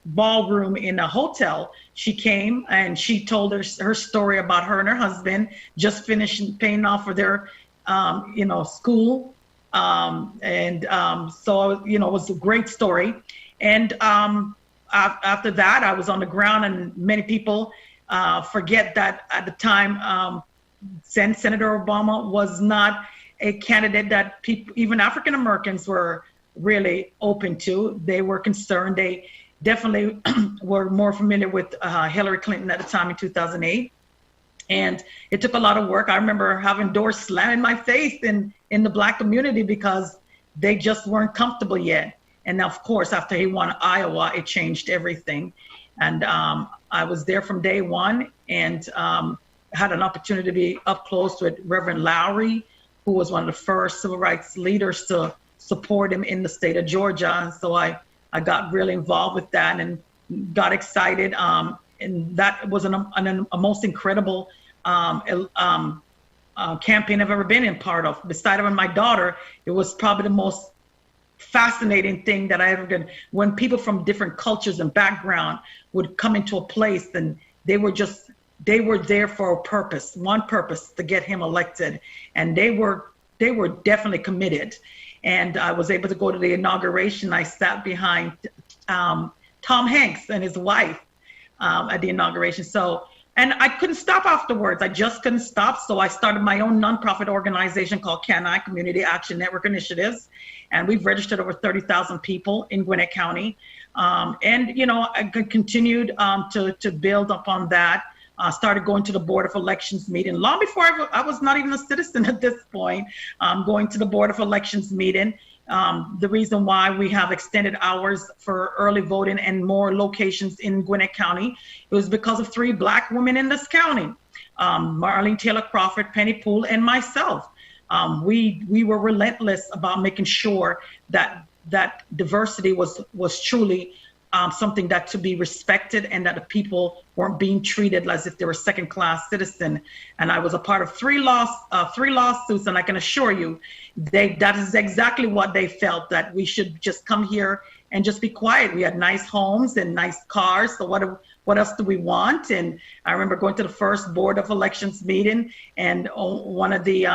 ballroom in a hotel. She came and she told her story about her and her husband just finished paying off for their school. So it was a great story. And after that, I was on the ground, and many people forget that at the time, Senator Obama was not a candidate that people, even African Americans, were really open to. They were concerned. They definitely were more familiar with Hillary Clinton at the time in 2008. And it took a lot of work. I remember having doors slammed in my face in the Black community because they just weren't comfortable yet. And of course, after he won Iowa, it changed everything. And I was there from day one, and had an opportunity to be up close with Reverend Lowry, who was one of the first civil rights leaders to support him in the state of Georgia. And so I got really involved with that and got excited. And that was a most incredible campaign I've ever been in part of. Beside of my daughter, it was probably the most fascinating thing that I ever did. When people from different cultures and background would come into a place, and they were there for a purpose, one purpose, to get him elected. And they were definitely committed. And I was able to go to the inauguration. I sat behind Tom Hanks and his wife at the inauguration. And I couldn't stop afterwards. I just couldn't stop. So I started my own nonprofit organization called CANI, Community Action Network Initiatives. And we've registered over 30,000 people in Gwinnett County. I continued to build upon that. Started going to the Board of Elections meeting long before I was not even a citizen at this point. Going to the Board of Elections meeting. The reason why we have extended hours for early voting and more locations in Gwinnett County, it was because of 3 Black women in this county, Marlene Taylor Crawford, Penny Poole, and myself. We were relentless about making sure that diversity was truly something that to be respected, and that the people weren't being treated as if they were second-class citizen. And I was a part of 3 lawsuits, and I can assure you, that is exactly what they felt, that we should just come here and just be quiet. We had nice homes and nice cars, so what else do we want? And I remember going to the first Board of Elections meeting, and one of the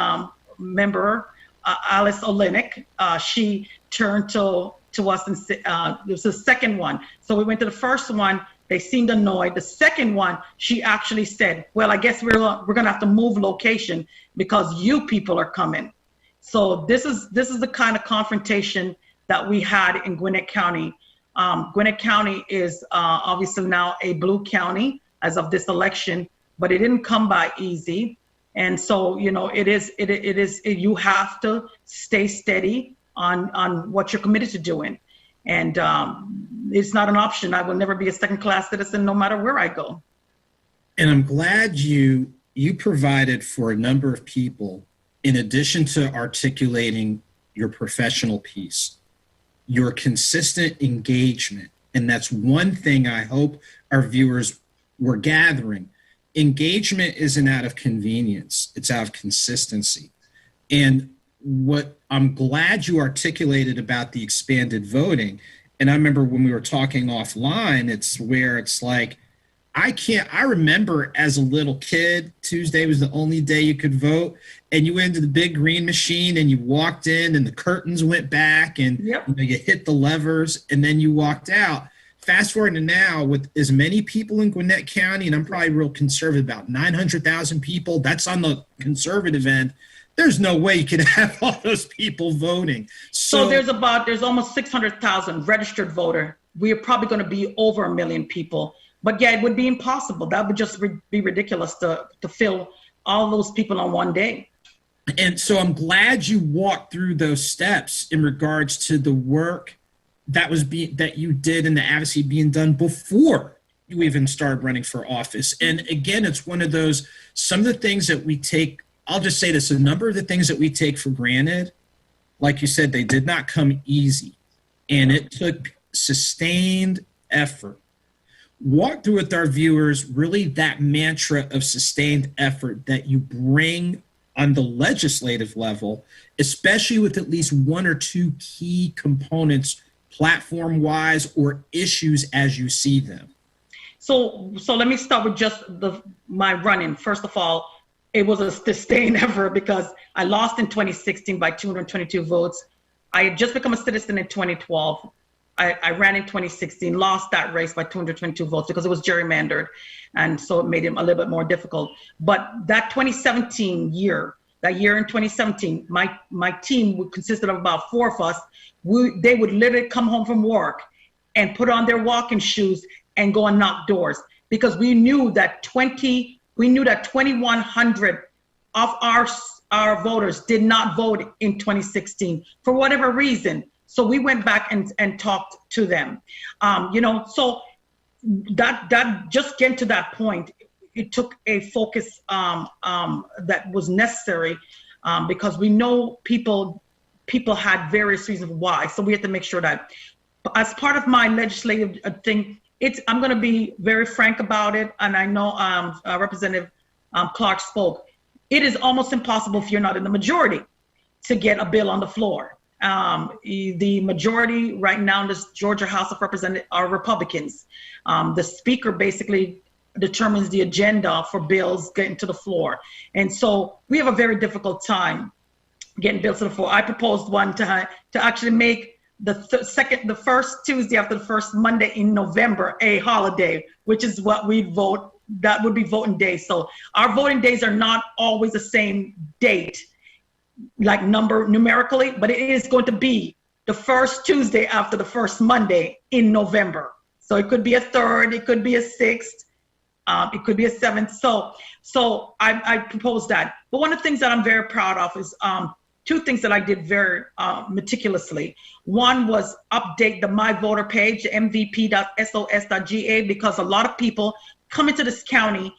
member, Alice Olenek, she turned to us and said, it was the second one. So we went to the first one. They seemed annoyed. The second one, she actually said, well, I guess we're going to have to move location because you people are coming. So this is the kind of confrontation that we had in Gwinnett County. Gwinnett County is obviously now a blue county as of this election, but it didn't come by easy. And so, it is, you have to stay steady on what you're committed to doing. And it's not an option. I will never be a second-class citizen no matter where I go. And I'm glad you provided for a number of people, in addition to articulating your professional piece, your consistent engagement. And that's one thing I hope our viewers were gathering, engagement isn't out of convenience, it's out of consistency. And what I'm glad you articulated about the expanded voting, and I remember when we were talking offline, it's where it's like, I remember as a little kid, Tuesday was the only day you could vote, and you went into the big green machine and you walked in and the curtains went back and Yep. you hit the levers and then you walked out. Fast forward to now with as many people in Gwinnett County, and I'm probably real conservative, about 900,000 people, that's on the conservative end. There's no way you could have all those people voting. So there's almost 600,000 registered voter. We are probably going to be over 1 million people. But yeah, it would be impossible. That would just be ridiculous to fill all those people on one day. And so I'm glad you walked through those steps in regards to the work that you did and the advocacy being done before you even started running for office. And again, it's one of those, some of the things that we take, I'll just say this, a number of the things that we take for granted, like you said, they did not come easy. And it took sustained effort. Walk through with our viewers really that mantra of sustained effort that you bring on the legislative level, especially with at least one or two key components platform-wise or issues as you see them. So let me start with just my running. First of all, it was a sustained effort because I lost in 2016 by 222 votes. I had just become a citizen in 2012. I ran in 2016, lost that race by 222 votes because it was gerrymandered. And so it made it a little bit more difficult. But that 2017 year, that year in 2017, my team consisted of about 4 of us. They would literally come home from work and put on their walking shoes and go and knock doors because we knew that 2,100 of our voters did not vote in 2016 for whatever reason. So we went back and talked to them, so that just getting to that point, it took a focus that was necessary because we know people had various reasons why. So we had to make sure that as part of my legislative thing, I'm going to be very frank about it. And I know Representative Clark spoke. It is almost impossible if you're not in the majority to get a bill on the floor. The majority right now in this Georgia House of Representatives are Republicans. The speaker basically determines the agenda for bills getting to the floor. And so we have a very difficult time getting bills to the floor. I proposed one to actually make the first Tuesday after the first Monday in November a holiday, which is what we vote. That would be voting day. So our voting days are not always the same date, like numerically, but it is going to be the first Tuesday after the first Monday in November. So it could be a 3rd, it could be a 6th, it could be a 7th. So I proposed that. But one of the things that I'm very proud of is 2 things that I did very meticulously. One was update the My Voter page, mvp.sos.ga, because a lot of people come into this county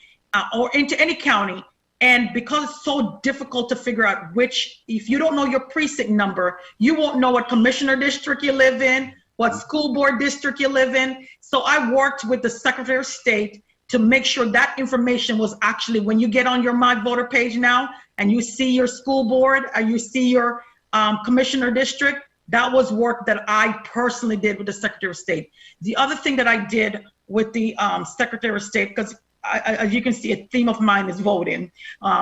or into any county, and because it's so difficult to figure out if you don't know your precinct number, you won't know what commissioner district you live in, what school board district you live in. So I worked with the Secretary of State to make sure that information was actually, when you get on your My Voter page now and you see your school board or you see your commissioner district, that was work that I personally did with the Secretary of State. The other thing that I did with the Secretary of State, because as you can see, a theme of mine is voting,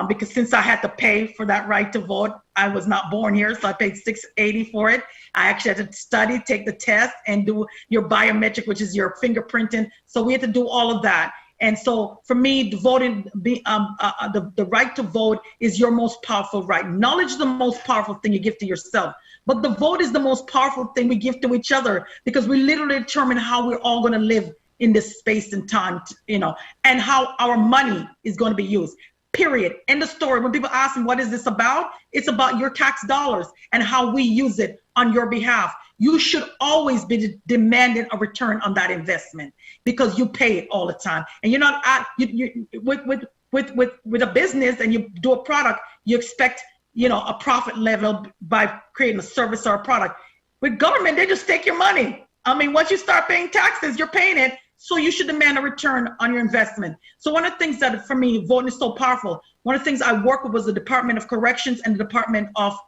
because since I had to pay for that right to vote, I was not born here, so I paid $680 for it. I actually had to study, take the test, and do your biometric, which is your fingerprinting. So we had to do all of that. And so for me, the voting, the right to vote is your most powerful right. Knowledge is the most powerful thing you give to yourself. But the vote is the most powerful thing we give to each other, because we literally determine how we're all going to live in this space and time, and how our money is going to be used. Period. End of story. When people ask me, what is this about? It's about your tax dollars and how we use it on your behalf. You should always be demanding a return on that investment, because you pay it all the time. And you're not with a business and you do a product, you expect, a profit level by creating a service or a product. With government, they just take your money. I mean, once you start paying taxes, you're paying it. So you should demand a return on your investment. So one of the things that for me, voting is so powerful. One of the things I worked with was the Department of Corrections and the Department of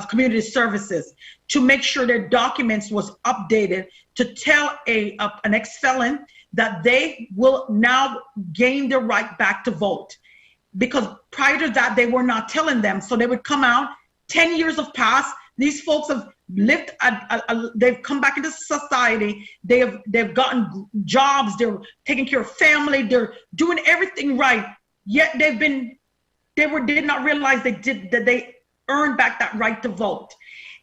Community Services to make sure their documents was updated to tell an ex-felon that they will now gain the right back to vote. Because prior to that, they were not telling them. So they would come out, 10 years have passed. These folks have lived, they've come back into society. They've gotten jobs. They're taking care of family. They're doing everything right. Yet did not realize they earned back that right to vote.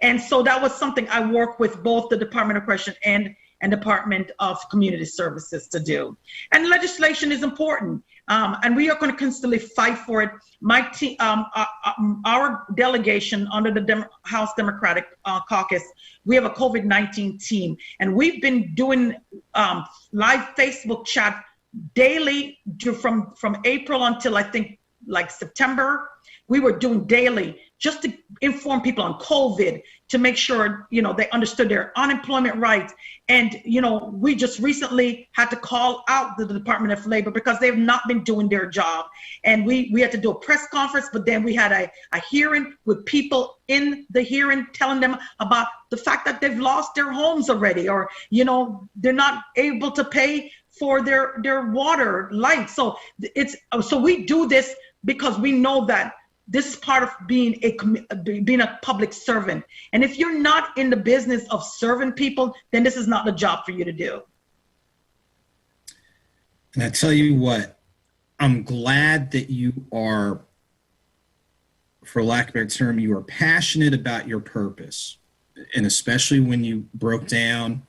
And so that was something I worked with both the Department of Correction and Department of Community Services to do. And legislation is important. And we are going to constantly fight for it. My team, our delegation under the House Democratic Caucus, we have a COVID-19 team, and we've been doing live Facebook chat daily from April until I think like September. We were doing daily just to inform people on COVID, to make sure, they understood their unemployment rights. And, we just recently had to call out the Department of Labor because they've not been doing their job. And we had to do a press conference, but then we had a hearing with people in the hearing telling them about the fact that they've lost their homes already, or, they're not able to pay for their water, light. So we do this because we know that this is part of being a public servant. And if you're not in the business of serving people, then this is not the job for you to do. And I tell you what, I'm glad that you are, for lack of a better term, you are passionate about your purpose. And especially when you broke down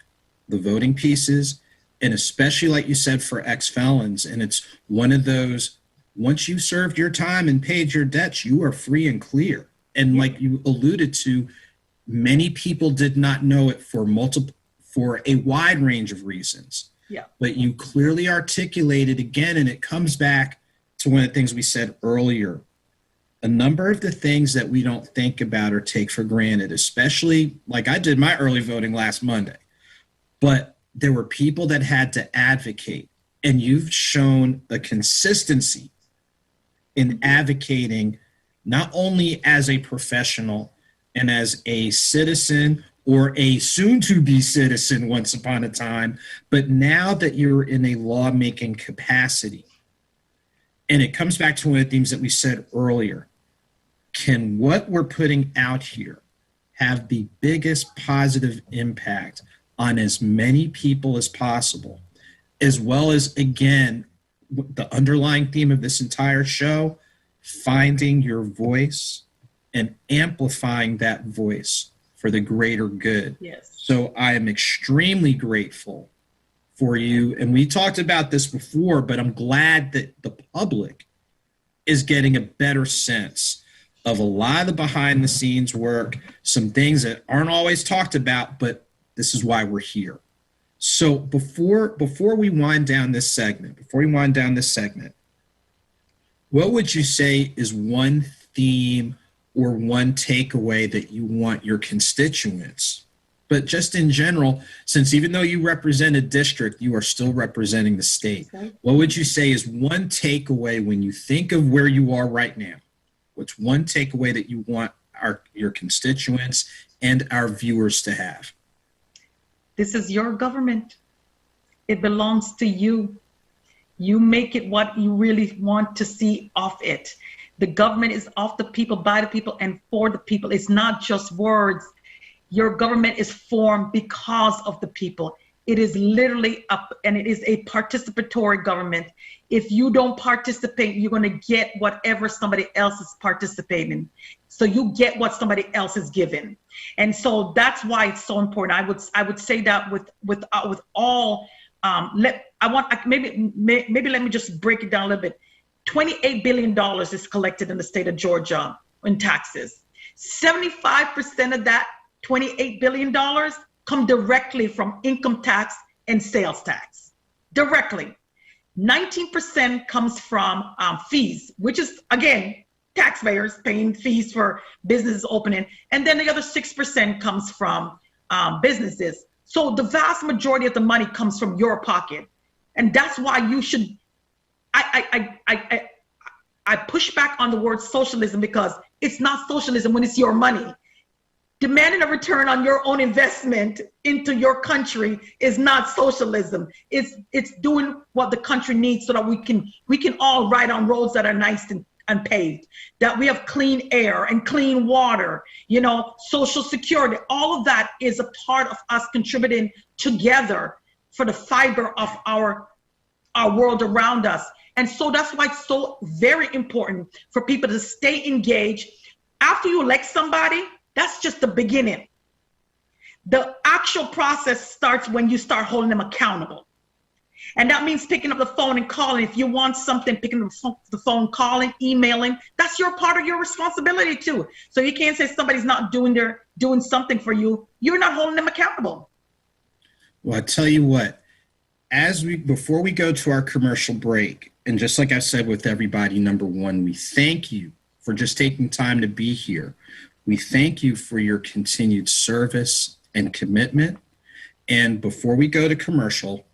the voting pieces, and especially like you said, for ex-felons. And it's one of those, once you've served your time and paid your debts, you are free and clear. And like you alluded to, many people did not know it for a wide range of reasons. Yeah. But you clearly articulated again, and it comes back to one of the things we said earlier. A number of the things that we don't think about or take for granted, especially like I did my early voting last Monday, but there were people that had to advocate, and you've shown a consistency in advocating, not only as a professional and as a citizen or a soon-to-be citizen once upon a time, but now that you're in a lawmaking capacity. And it comes back to one of the themes that we said earlier. Can what we're putting out here have the biggest positive impact on as many people as possible, as well as, again, the underlying theme of this entire show, finding your voice and amplifying that voice for the greater good. Yes. So I am extremely grateful for you. And we talked about this before, but I'm glad that the public is getting a better sense of a lot of the behind the scenes work, some things that aren't always talked about, but this is why we're here. So before we wind down this segment, what would you say is one theme or one takeaway that you want your constituents, but just in general, since even though you represent a district, you are still representing the state. Okay. What would you say is one takeaway when you think of where you are right now? What's one takeaway that you want your constituents and our viewers to have? This is your government. It belongs to you. You make it what you really want to see of it. The government is of the people, by the people, and for the people. It's not just words. Your government is formed because of the people. It is literally and it is a participatory government. If you don't participate, you're going to get whatever somebody else is participating. So you get what somebody else is given. And so that's why it's so important. I would say that with all, maybe let me just break it down a little bit. $28 billion is collected in the state of Georgia in taxes. 75% of that $28 billion come directly from income tax and sales tax. Directly. 19% comes from fees, which is, again, taxpayers paying fees for businesses opening. And then the other 6% comes from businesses. So the vast majority of the money comes from your pocket. And that's why you should, I push back on the word socialism, because it's not socialism when it's your money. Demanding a return on your own investment into your country is not socialism. It's doing what the country needs so that we can all ride on roads that are nice and paved, that we have clean air and clean water, social security. All of that is a part of us contributing together for the fiber of our world around us. And so that's why it's so very important for people to stay engaged. After you elect somebody, that's just the beginning. The actual process starts when you start holding them accountable. And that means picking up the phone and calling. If you want something, picking up the phone, calling, emailing, that's your part of your responsibility too. So you can't say somebody's not doing something for you. You're not holding them accountable. Well, I tell you what, before we go to our commercial break, and just like I said with everybody, number one, we thank you for just taking time to be here. We thank you for your continued service and commitment. And before we go to commercial,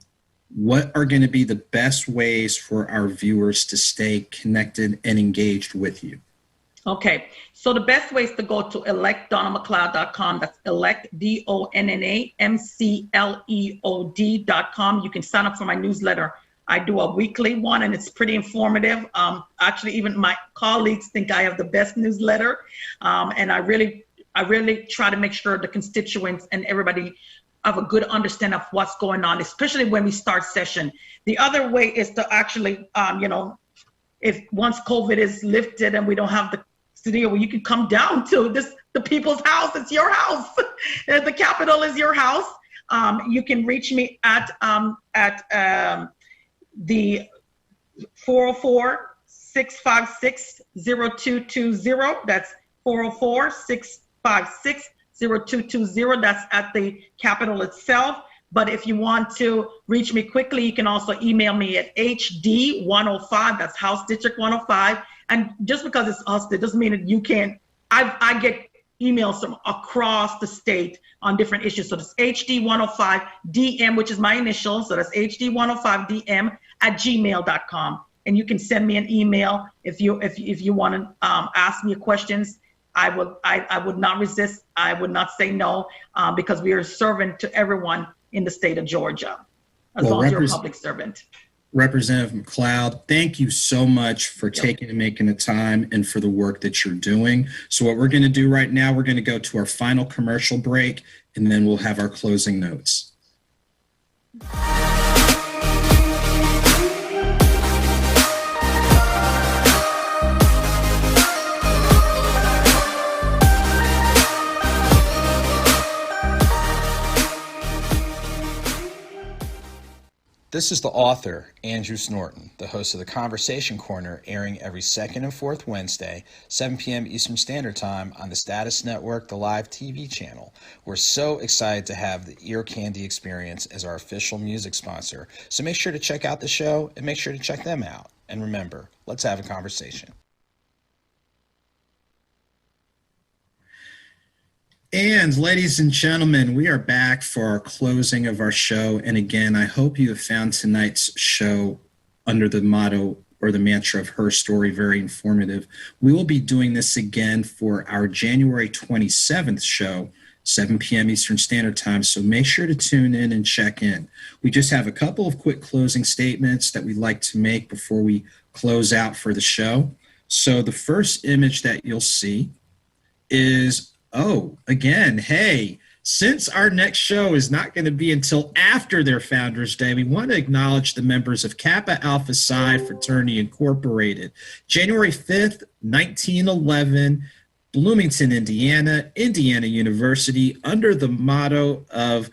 what are going to be the best ways for our viewers to stay connected and engaged with you? Okay, so the best way is to go to electdonnamcleod.com. That's elect, DONNAMCLEOD.com. You can sign up for my newsletter. I do a weekly one, and it's pretty informative. Actually, even my colleagues think I have the best newsletter. And I really try to make sure the constituents and everybody have a good understanding of what's going on, especially when we start session. The other way is to actually, if once COVID is lifted and we don't have the studio, you can come down to the people's house. It's your house. The Capitol is your house. You can reach me at the 404-656-0220. That's 404-656-0220. That's at the Capitol itself. But if you want to reach me quickly, you can also email me at HD105. That's House District 105. And just because it's us, it doesn't mean that you can't. I get emails from across the state on different issues. So it's HD105DM, which is my initials. So that's HD105DM@gmail.com. And you can send me an email if you want to ask me questions. I would not resist. I would not say no, because we are serving to everyone in the state of Georgia, as long as you're a public servant. Representative McLeod, thank you so much for taking and making the time and for the work that you're doing. So what we're going to do right now, we're going to go to our final commercial break, and then we'll have our closing notes. This is the author, Andrew Snorton, the host of the Conversation Corner, airing every second and fourth Wednesday, 7 p.m. Eastern Standard Time on the Status Network, the live TV channel. We're so excited to have the Ear Candy Experience as our official music sponsor. So make sure to check out the show and make sure to check them out. And remember, let's have a conversation. And ladies and gentlemen, we are back for our closing of our show. And again, I hope you have found tonight's show under the motto or the mantra of Her Story very informative. We will be doing this again for our January 27th show, 7 p.m. Eastern Standard Time. So make sure to tune in and check in. We just have a couple of quick closing statements that we'd like to make before we close out for the show. So the first image that you'll see is, since our next show is not going to be until after their Founders Day, we want to acknowledge the members of Kappa Alpha Psi Fraternity Incorporated. January 5th, 1911, Bloomington, Indiana, Indiana University, under the motto of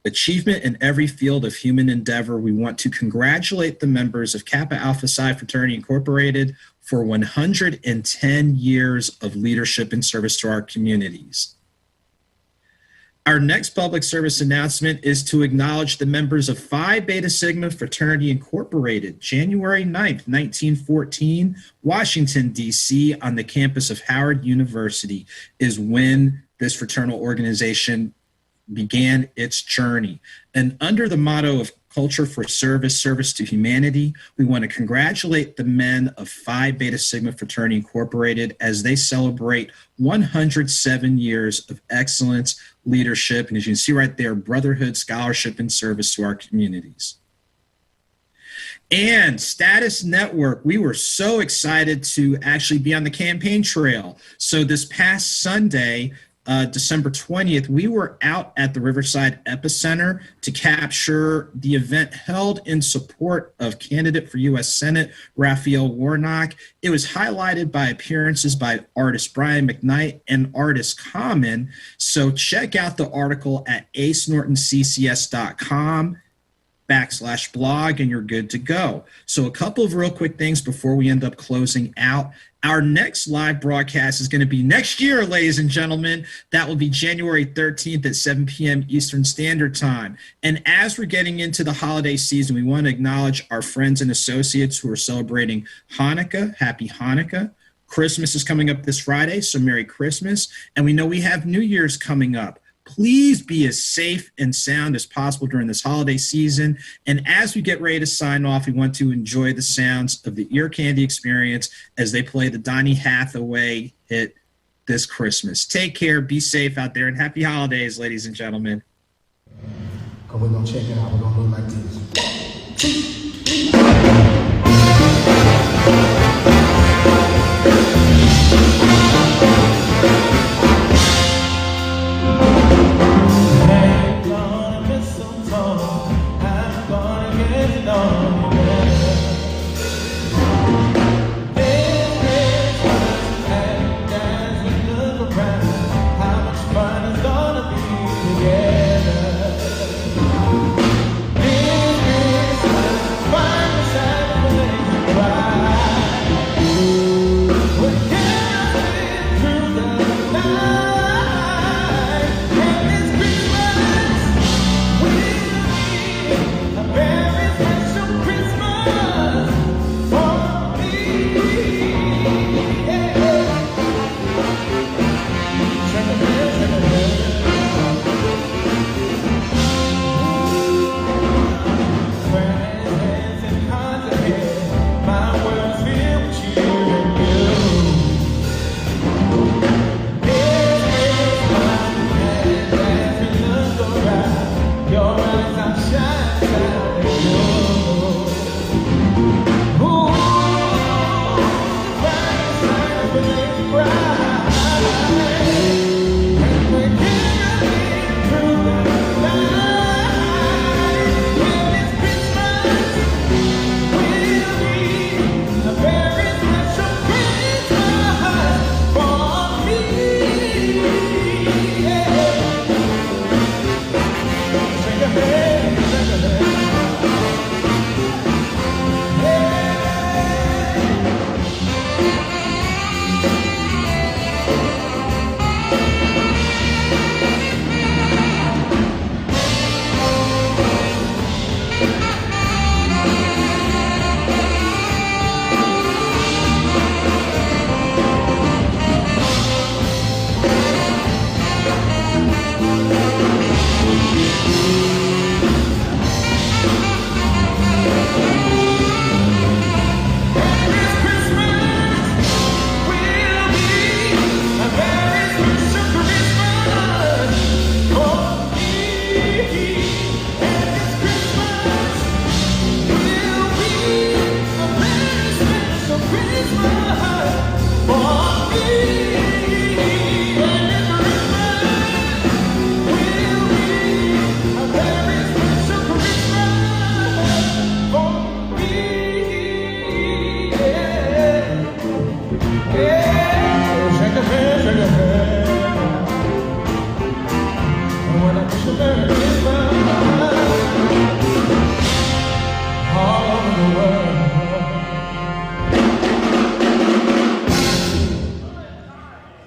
achievement in every field of human endeavor. We want to congratulate the members of Kappa Alpha Psi Fraternity Incorporated for 110 years of leadership and service to our communities. Our next public service announcement is to acknowledge the members of Phi Beta Sigma Fraternity Incorporated. January 9th, 1914, Washington, D.C., on the campus of Howard University is when this fraternal organization began its journey. And under the motto of Culture for Service, Service to Humanity, we want to congratulate the men of Phi Beta Sigma Fraternity Incorporated as they celebrate 107 years of excellence, leadership, and as you can see right there, brotherhood, scholarship, and service to our communities. And Status Network, we were so excited to actually be on the campaign trail. So this past Sunday, December 20th, we were out at the Riverside Epicenter to capture the event held in support of candidate for U.S. Senate, Raphael Warnock. It was highlighted by appearances by artist Brian McKnight and artist Common. So check out the article at acenortonccs.com/blog and you're good to go. So a couple of real quick things before we end up closing out. Our next live broadcast is going to be next year, ladies and gentlemen. That will be January 13th at 7 p.m. Eastern Standard Time. And as we're getting into the holiday season, we want to acknowledge our friends and associates who are celebrating Hanukkah. Happy Hanukkah. Christmas is coming up this Friday, so Merry Christmas. And we know we have New Year's coming up. Please be as safe and sound as possible during this holiday season. And as we get ready to sign off, we want to enjoy the sounds of the Ear Candy Experience as they play the Donny Hathaway hit This Christmas. Take care, be safe out there, and happy holidays, ladies and gentlemen. We're going to check it out. We're going to do it like this.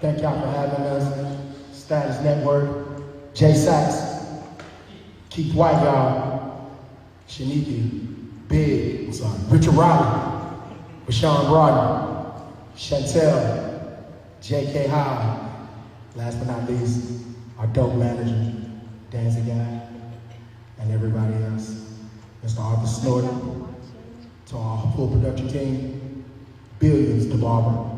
Thank y'all for having us. Status Network, Jay Sachs, Keith White, y'all, Shaniki, Big, Richard Riley, Rashawn Broderick, Chantel, J.K. Howe, last but not least, our dope manager, Dancy Guy, and everybody else. Mr. Arthur Snorton, to our full production team, Billions to Barbara,